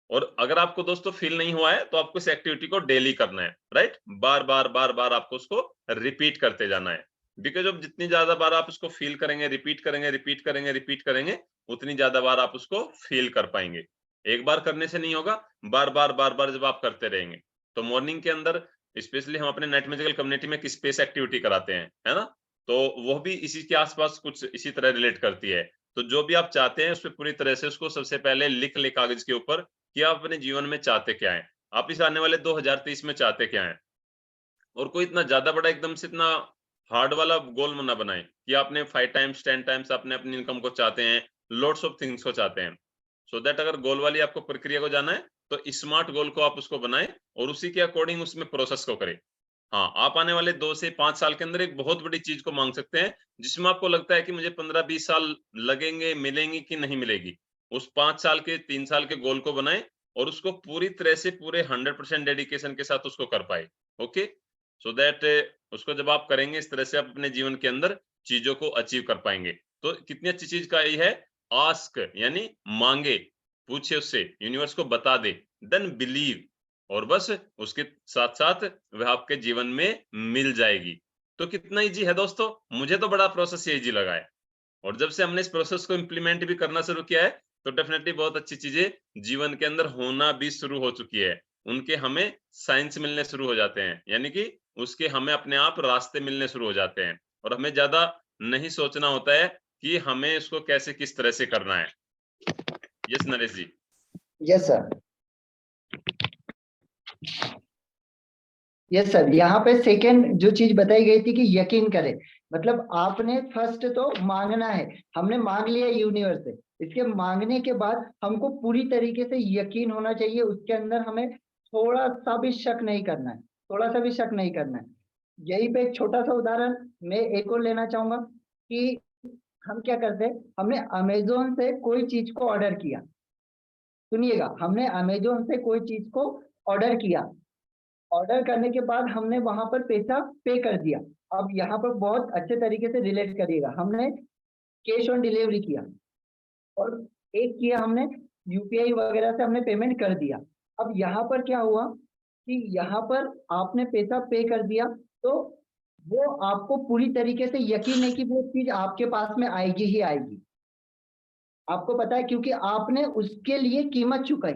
और अगर आपको दोस्तों फील नहीं हुआ है तो आपको इस एक्टिविटी को डेली करना है, राइट? बार बार बार बार आपको उसको रिपीट करते जाना है, बिकॉज अब जितनी ज्यादा बार आप उसको फील करेंगे, रिपीट करेंगे, रिपीट करेंगे, रिपीट करेंगे, उतनी ज्यादा बार आप उसको फील कर पाएंगे। एक बार करने से नहीं होगा, बार बार बार बार जब आप करते रहेंगे। तो मॉर्निंग के अंदर स्पेशली हम अपने नेट मैजिकल कम्युनिटी में एक स्पेस एक्टिविटी कराते हैं, है ना? तो वो भी इसी के आसपास कुछ इसी तरह रिलेट करती है। तो जो भी आप चाहते हैं उस पर पूरी तरह से उसको सबसे पहले लिख ले कागज के ऊपर कि आप अपने जीवन में चाहते क्या हैं, आप इस आने वाले 2023 में चाहते क्या हैं। और कोई इतना ज्यादा बड़ा एकदम से इतना हार्ड वाला गोल ना बनाए कि आपने 5 टाइम्स 10 टाइम्स आपने अपनी इनकम को चाहते हैं, लॉट्स ऑफ थिंग्स को चाहते हैं। सो दैट अगर गोल वाली आपको प्रक्रिया को जाना है तो स्मार्ट गोल को आप उसको बनाएं और उसी के अकॉर्डिंग उसमें प्रोसेस को करें। हाँ, आप आने वाले 2 से 5 साल के अंदर एक बहुत बड़ी चीज को मांग सकते हैं, जिसमें आपको लगता है कि मुझे 15-20 साल लगेंगे, मिलेंगी कि नहीं मिलेगी। उस 5 साल के, 3 साल के गोल को बनाएं और उसको पूरी तरह से पूरे 100% डेडिकेशन के साथ उसको कर पाए। ओके, सो दैट उसको जब आप करेंगे इस तरह से आप अपने जीवन के अंदर चीजों को अचीव कर पाएंगे। तो कितनी अच्छी चीज का ये है, आस्क यानी मांगे, पूछे उससे, यूनिवर्स को बता दे, देन बिलीव, और बस उसके साथ साथ वह आपके जीवन में मिल जाएगी। तो कितना इजी है दोस्तों, मुझे तो बड़ा प्रोसेस ये इजी लगा है। और जब से हमने इस प्रोसेस को इम्प्लीमेंट भी करना शुरू किया है, तो डेफिनेटली बहुत अच्छी चीजें जीवन के अंदर होना भी शुरू हो चुकी है। उनके हमें साइंस मिलने शुरू हो जाते हैं, यानी कि उसके हमें अपने आप रास्ते मिलने शुरू हो जाते हैं, और हमें ज्यादा नहीं सोचना होता है कि हमें इसको कैसे किस तरह से करना है। Yes Naresh ji. Yes sir, yes sir. यहाँ पे सेकंड जो चीज बताई गई थी कि यकीन करें, मतलब आपने फर्स्ट तो मांगना है, हमने मांग लिया यूनिवर्स से, इसके मांगने के बाद हमको पूरी तरीके से यकीन होना चाहिए, उसके अंदर हमें थोड़ा सा भी शक नहीं करना है, थोड़ा सा भी शक नहीं करना है। यहीं पे एक छोटा सा उदाहरण मैं एक और लेना चाहूंगा कि हम क्या करते हैं, हमने अमेजोन से कोई चीज को ऑर्डर किया, सुनिएगा, हमने अमेजोन से कोई चीज को ऑर्डर किया, ऑर्डर करने के बाद हमने वहां पर पैसा पे कर दिया। अब यहाँ पर बहुत अच्छे तरीके से रिलेट करिएगा, हमने कैश ऑन डिलीवरी किया और एक किया हमने यूपीआई वगैरह से हमने पेमेंट कर दिया। अब यहाँ पर क्या हुआ कि यहाँ पर आपने पैसा पे कर दिया, तो वो आपको पूरी तरीके से यकीन है कि वो चीज आपके पास में आएगी ही आएगी, आपको पता है, क्योंकि आपने उसके लिए कीमत चुकाई।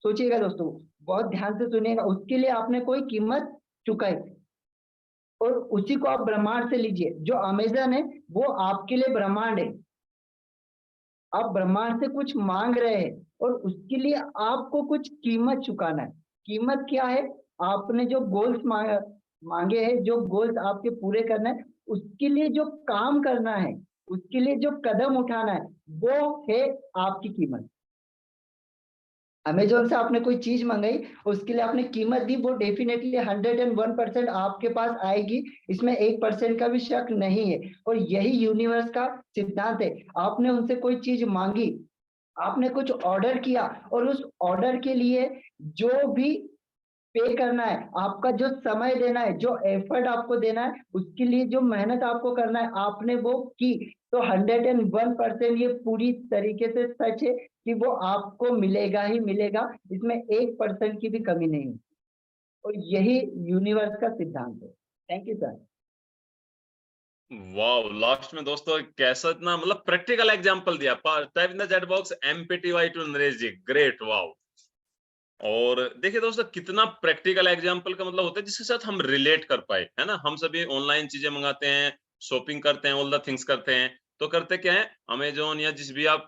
सोचिएगा दोस्तों, बहुत ध्यान से सुनिएगा, उसके लिए आपने कोई कीमत चुकाई, और उसी को आप ब्रह्मांड से लीजिए। जो अमेजन है वो आपके लिए ब्रह्मांड है, आप ब्रह्मांड से कुछ मांग रहे हैं और उसके लिए आपको कुछ कीमत चुकाना है। कीमत क्या है, आपने जो गोल्स मांगे हैं, जो गोल्स आपके पूरे करना है, उसके लिए जो काम करना है, उसके लिए जो कदम उठाना है, वो है आपकी कीमत। अमेजोन से आपने कोई चीज मंगाई, उसके लिए आपने कीमत दी, वो डेफिनेटली 101% आपके पास आएगी, इसमें 1% का भी शक नहीं है। और यही यूनिवर्स का सिद्धांत है, आपने उनसे कोई चीज मांगी, आपने कुछ ऑर्डर किया, और उस ऑर्डर के लिए जो भी पे करना है, आपका जो समय देना है, जो एफर्ट आपको देना है, उसके लिए जो मेहनत आपको करना है, आपने वो की, तो 101% ये पूरी तरीके से सच है कि वो आपको मिलेगा ही मिलेगा, इसमें 1% की भी कमी नहीं है। और यही यूनिवर्स का सिद्धांत है। Thank you sir. Wow, last में दोस्तों कैसा इतना मतलब प्रैक्टिकल एग्जांपल दिया। Type in the chat box MPTY to Naresh ji, great, wow. और देखिए दोस्तों, कितना प्रैक्टिकल एग्जांपल का मतलब होता है जिसके साथ हम रिलेट कर पाए, है ना। हम सभी ऑनलाइन चीजें मंगाते हैं, शॉपिंग करते हैं, ऑल द थिंग्स करते हैं, तो करते क्या है, अमेजोन या जिस भी आप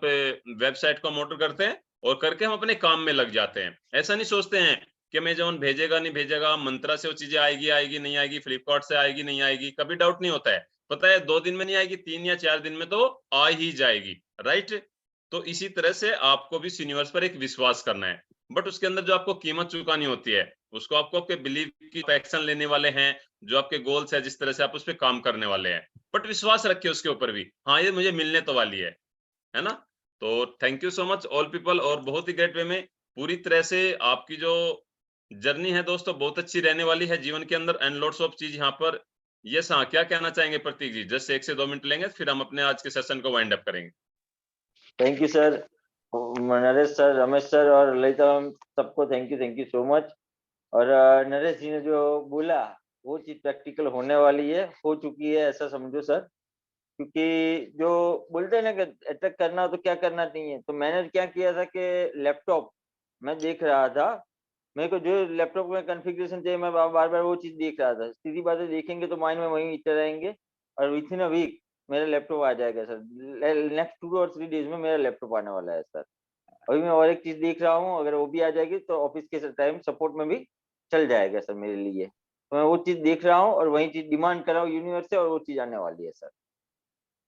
वेबसाइट को हम ऑर्डर करते हैं और करके हम अपने काम में लग जाते हैं। ऐसा नहीं सोचते हैं कि अमेजोन भेजेगा नहीं भेजेगा, मंत्रा से वो चीजें आएगी आएगी नहीं आएगी, फ्लिपकार्ट से आएगी नहीं आएगी, कभी डाउट नहीं होता है। पता है 2 दिन में नहीं आएगी, 3 या 4 दिन में तो आ ही जाएगी, राइट। तो इसी तरह से आपको भी इस यूनिवर्स पर एक विश्वास करना है, बट उसके अंदर जो आपको कीमत चुकानी होती है, उसको आपको आपके बिलीव की एक्शन लेने वाले हैं, जो आपके गोल्स है, जिस तरह से आप उस पर काम करने वाले हैं, बट विश्वास रखिए उसके ऊपर भी, हाँ ये मुझे मिलने तो वाली है ना। तो thank you so much all people, और बहुत ही ग्रेट वे में पूरी तरह से आपकी जो जर्नी है दोस्तों बहुत अच्छी रहने वाली है जीवन के अंदर, एंड लॉट्स ऑफ चीज यहाँ पर। यस हाँ, क्या कहना चाहेंगे प्रतीक जी? जस्ट 1 से 2 मिनट लेंगे, फिर हम अपने आज के सेशन को वाइंड अप करेंगे। Thank you sir, Naresh sir, Ramesh sir और ललिता मैम, सबको थैंक यू सो मच। और नरेश जी ने जो बोला वो चीज प्रैक्टिकल होने वाली है, हो चुकी है, ऐसा समझो सर। क्योंकि जो बोलते हैं ना कि अटैक करना हो तो क्या करना नहीं है, तो मैंने क्या किया था कि लैपटॉप मैं देख रहा था, मेरे को जो लैपटॉप में कॉन्फ़िगरेशन चाहिए मैं बार बार वो चीज देख रहा था। सीधी बात है, देखेंगे तो माइंड में वही इतने रहेंगे, और विथ इन अ वीक मेरा लैपटॉप आ जाएगा सर। नेक्स्ट 2 और 3 डेज में मेरा लैपटॉप आने वाला है सर। अभी मैं और एक चीज देख रहा हूँ, अगर वो भी आ जाएगी तो ऑफिस के टाइम सपोर्ट में भी चल जाएगा सर मेरे लिए। तो मैं वो चीज देख रहा हूँ और वही चीज डिमांड कर रहा हूँ यूनिवर्स से, और वो चीज आने वाली है sir.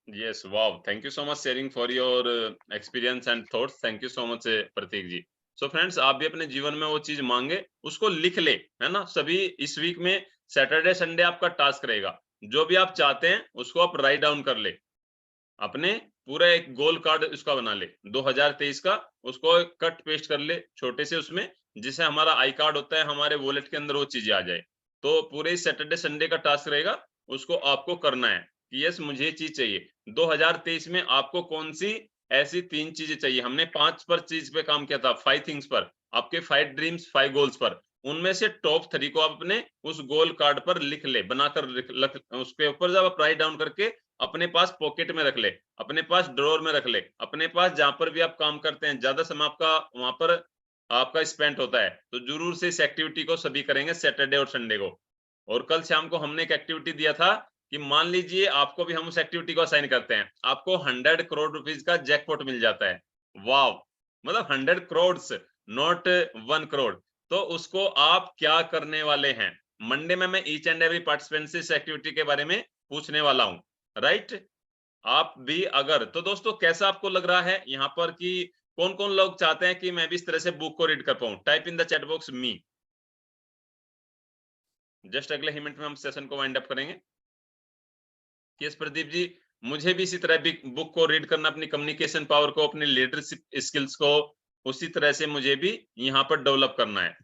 Yes, wow. Thank you so much sharing for your experience and thoughts. Thank you so much, Pratik ji. So friends, आप भी अपने जीवन में वो चीज मांगे, उसको लिख ले, है ना। सभी इस वीक में सैटरडे संडे आपका टास्क रहेगा, जो भी आप चाहते हैं उसको आप राइट डाउन कर ले, अपने पूरा एक गोल कार्ड उसका बना ले 2023 का, उसको कट पेस्ट कर ले छोटे से उसमें, जिसे हमारा आई कार्ड होता है हमारे वॉलेट के अंदर वो चीजें आ जाए। तो पूरे सैटरडे संडे का टास्क रहेगा, उसको आपको करना है कि यस मुझे ये चीज चाहिए। 2023 में आपको कौन सी ऐसी 3 चीजें चाहिए, हमने 5 पर चीज पे काम किया था, 5 थिंग्स पर, आपके 5 ड्रीम्स 5 गोल्स पर, उनमें से टॉप 3 को आप अपने उस गोल कार्ड पर लिख ले, बनाकर उसके ऊपर जब आप राइट डाउन करके अपने पास पॉकेट में रख ले, अपने पास ड्रॉर में रख ले, अपने पास जहां पर भी आप काम करते हैं, ज्यादा समय आपका वहां पर आपका स्पेंड होता है, तो जरूर से इस एक्टिविटी को सभी करेंगे सैटरडे और संडे को। और कल शाम को हमने एक एक्टिविटी दिया था कि मान लीजिए आपको भी हम उस एक्टिविटी को असाइन करते हैं, आपको 100 करोड़ रुपीज का जैकपॉट मिल जाता है। वाव, मतलब 100 करोड़, नॉट 1 करोड़। तो उसको आप क्या करने वाले हैं, मंडे में मैं ईच एंड एवरी पार्टिसिपेंट से इस एक्टिविटी के बारे में पूछने वाला हूं, राइट। आप भी अगर, तो दोस्तों कैसा आपको लग रहा है यहाँ पर कि कौन कौन लोग चाहते हैं कि मैं भी इस तरह से बुक को रीड कर पाऊं? Type in the chat box me. Just अगले ही मिनट में हम सेशन को वाइंड अप करेंगे। यस प्रदीप जी, मुझे भी इसी तरह भी बुक को रीड करना, अपनी कम्युनिकेशन पावर को, अपनी लीडरशिप स्किल्स को उसी तरह से मुझे भी यहाँ पर डेवलप करना है।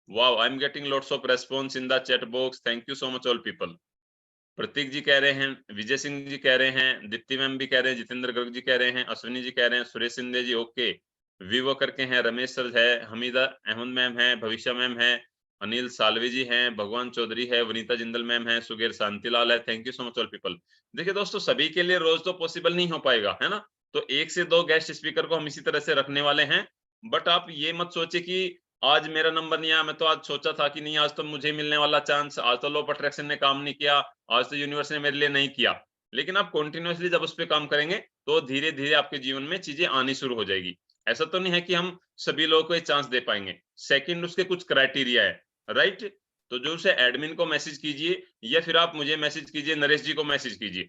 Wow, I am getting lots of response in the chat box, thank you so much all people. Prateek ji कह रहे हैं, विजय सिंह जी कह रहे हैं, दीप्ति मैम भी कह रहे हैं, जितेंद्र गर्ग जी कह रहे हैं, अश्विनी जी कह रहे हैं, सुरेश सिंधे जी ओके, विवो करके हैं, रमेश सर है, हमीदा अहमद मैम है, भविष्य मैम है, अनिल सालवी जी हैं, भगवान चौधरी है, वनीता जिंदल मैम है, सुगेर शांतिलाल है, thank you so much all people. देखिए दोस्तों, सभी के लिए रोज तो पॉसिबल नहीं हो पाएगा, है ना, तो 1 से 2 गेस्ट स्पीकर को हम इसी तरह से रखने वाले हैं। बट आप ये मत सोचे कि आज मेरा नंबर नहीं आया, मैं तो आज सोचा था कि नहीं आज तो मुझे मिलने वाला चांस, आज तो लॉ ऑफ अट्रैक्शन ने काम नहीं किया, आज तो यूनिवर्स ने मेरे लिए नहीं किया। लेकिन आप कंटिन्यूअसली जब उस पर काम करेंगे तो धीरे धीरे आपके जीवन में चीजें आनी शुरू हो जाएगी। ऐसा तो नहीं है कि हम सभी लोगों को ये चांस दे पाएंगे। सेकंड, उसके कुछ क्राइटेरिया है, राइट। तो जो उसे एडमिन को मैसेज कीजिए या फिर आप मुझे मैसेज कीजिए, नरेश जी को मैसेज कीजिए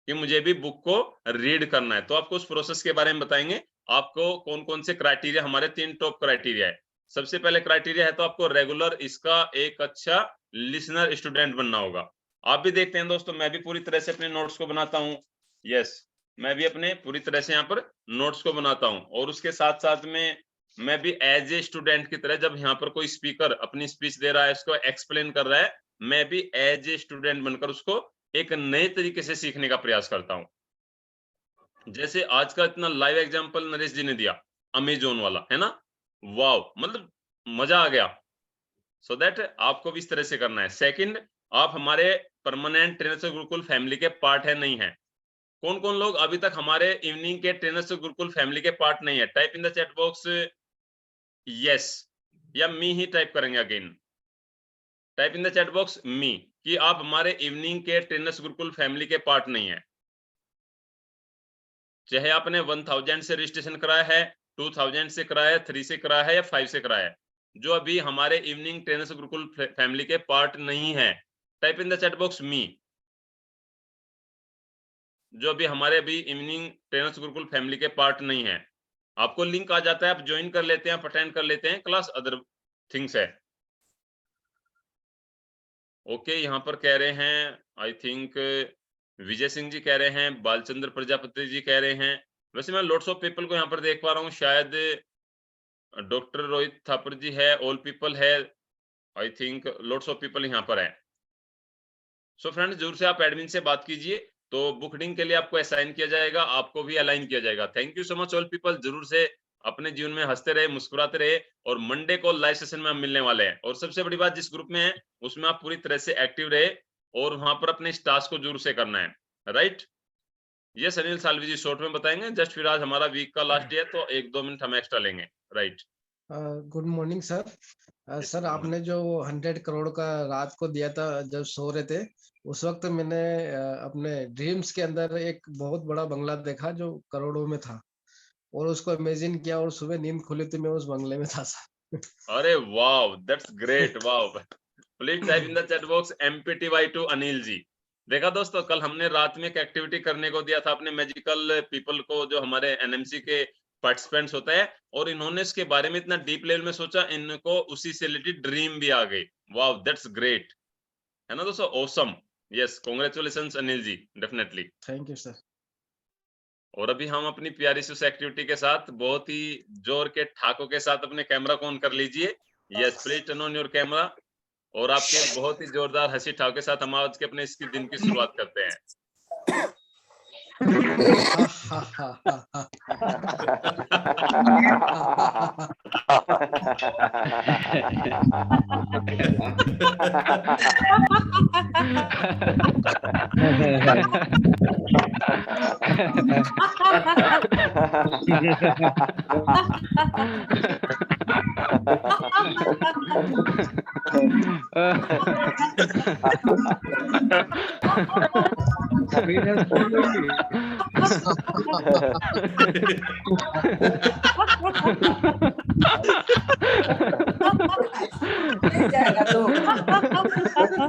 कि मुझे भी बुक को रीड करना है, तो आपको उस प्रोसेस के बारे में बताएंगे। आपको कौन कौन से क्राइटेरिया, हमारे 3 टॉप क्राइटेरिया है। सबसे पहले क्राइटेरिया है तो आपको रेगुलर इसका एक अच्छा लिसनर स्टूडेंट बनना होगा। आप भी देखते हैं दोस्तों, मैं भी पूरी तरह से अपने नोट्स को बनाता हूँ। यस, मैं भी अपने पूरी तरह से यहाँ पर नोट्स को बनाता हूँ, और उसके साथ साथ में मैं भी एज ए स्टूडेंट की तरह, जब यहाँ पर कोई स्पीकर अपनी स्पीच दे रहा है, उसको एक्सप्लेन कर रहा है, मैं भी एज ए स्टूडेंट बनकर उसको एक नए तरीके से सीखने का प्रयास करता हूँ। जैसे आज का इतना लाइव एग्जांपल नरेश जी ने दिया, अमेजोन वाला, है ना, वाव, मतलब मजा आ गया। सो दैट आपको भी इस तरह से करना है। सेकंड, आप हमारे परमानेंट ट्रेनर्स गुरुकुल फैमिली के पार्ट है नहीं है? कौन कौन लोग अभी तक हमारे इवनिंग के ट्रेनर्स गुरुकुल फैमिली के पार्ट नहीं है? Type in the chat box yes, या मी ही टाइप करेंगे again. Type in the chat box me कि आप हमारे इवनिंग के ट्रेनर्स गुरुकुल फैमिली के पार्ट नहीं है। चाहे आपने 1000 से रजिस्ट्रेशन कराया है, 2000 से कराया है, 3 से कराया है या 5 से कराया है, जो अभी हमारे इवनिंग ट्रेनर्स गुरुकुल फैमिली के पार्ट नहीं है, type in the chat box me. जो अभी हमारे अभी इवनिंग ट्रेनर्स गुरुकुल फैमिली के पार्ट नहीं है, आपको लिंक आ जाता है, आप ज्वाइन कर लेते हैं, आप अटेंड कर लेते हैं क्लास, अदर थिंग्स है। ओके, यहाँ पर कह रहे हैं, आई थिंक विजय सिंह जी कह रहे हैं, बालचंद्र प्रजापति जी कह रहे हैं। वैसे मैं लॉट्स ऑफ पीपल को यहाँ पर देख पा रहा हूँ, शायद डॉक्टर रोहित थापर जी है, ऑल पीपल है, I think lots of people यहाँ पर है। सो फ्रेंड्स, जरूर से आप एडमिन से बात कीजिए, तो बुक रीडिंग के लिए आपको असाइन किया जाएगा, आपको भी अलाइन किया जाएगा। Thank you so much all people, जरूर से अपने जीवन में हंसते रहे, मुस्कुराते रहे, और मंडे को लाइव सेशन में हम मिलने वाले हैं। और सबसे बड़ी बात, जिस ग्रुप में है उसमें आप पूरी तरह से एक्टिव रहे, और वहां पर अपने टास्क को जरूर से करना है, राइट। यस अनिल सालवी जी शॉर्ट में बताएंगे, जस्ट फिर आज हमारा वीक का लास्ट डे है, तो 1-2 मिनट हम एक्स्ट्रा लेंगे, right. Good morning sir. Sir आपने जो 100 करोड़ का रात को दिया था जब सो रहे थे, उस वक्त मैंने अपने ड्रीम्स के अंदर एक बहुत बड़ा बंगला देखा जो करोड़ों में था, और उसको इमेजिन किया, और सुबह नींद खुली तो मैं उस बंगले में था सर। अरे wow, that's great, wow. Please type in the chat box MPTY to Anil ji. देखा दोस्तों, कल हमने रात में एक एक्टिविटी करने को दिया था अपने मैजिकल पीपल को, जो हमारे NMC के पार्टिसिपेंट्स होता है, और इन्होंने इसके बारे में इतना डीप लेवल में सोचा, इनको उसी से रिलेटेड ड्रीम भी आ गई। वाओ, दैट्स ग्रेट, है ना दोस्तों? Awesome, yes, congratulations Anil ji, definitely. Thank you sir. और अभी हम अपनी प्यारी सी उस एक्टिविटी के साथ बहुत ही जोर के ठाकों के साथ अपने कैमरा को ऑन कर लीजिए। Yes, please turn on your camera. और आपके बहुत ही जोरदार हंसी ठाव के साथ हम आज के अपने इसकी दिन की शुरुआत करते हैं। मिल जाएगा तो मिल जाएगा।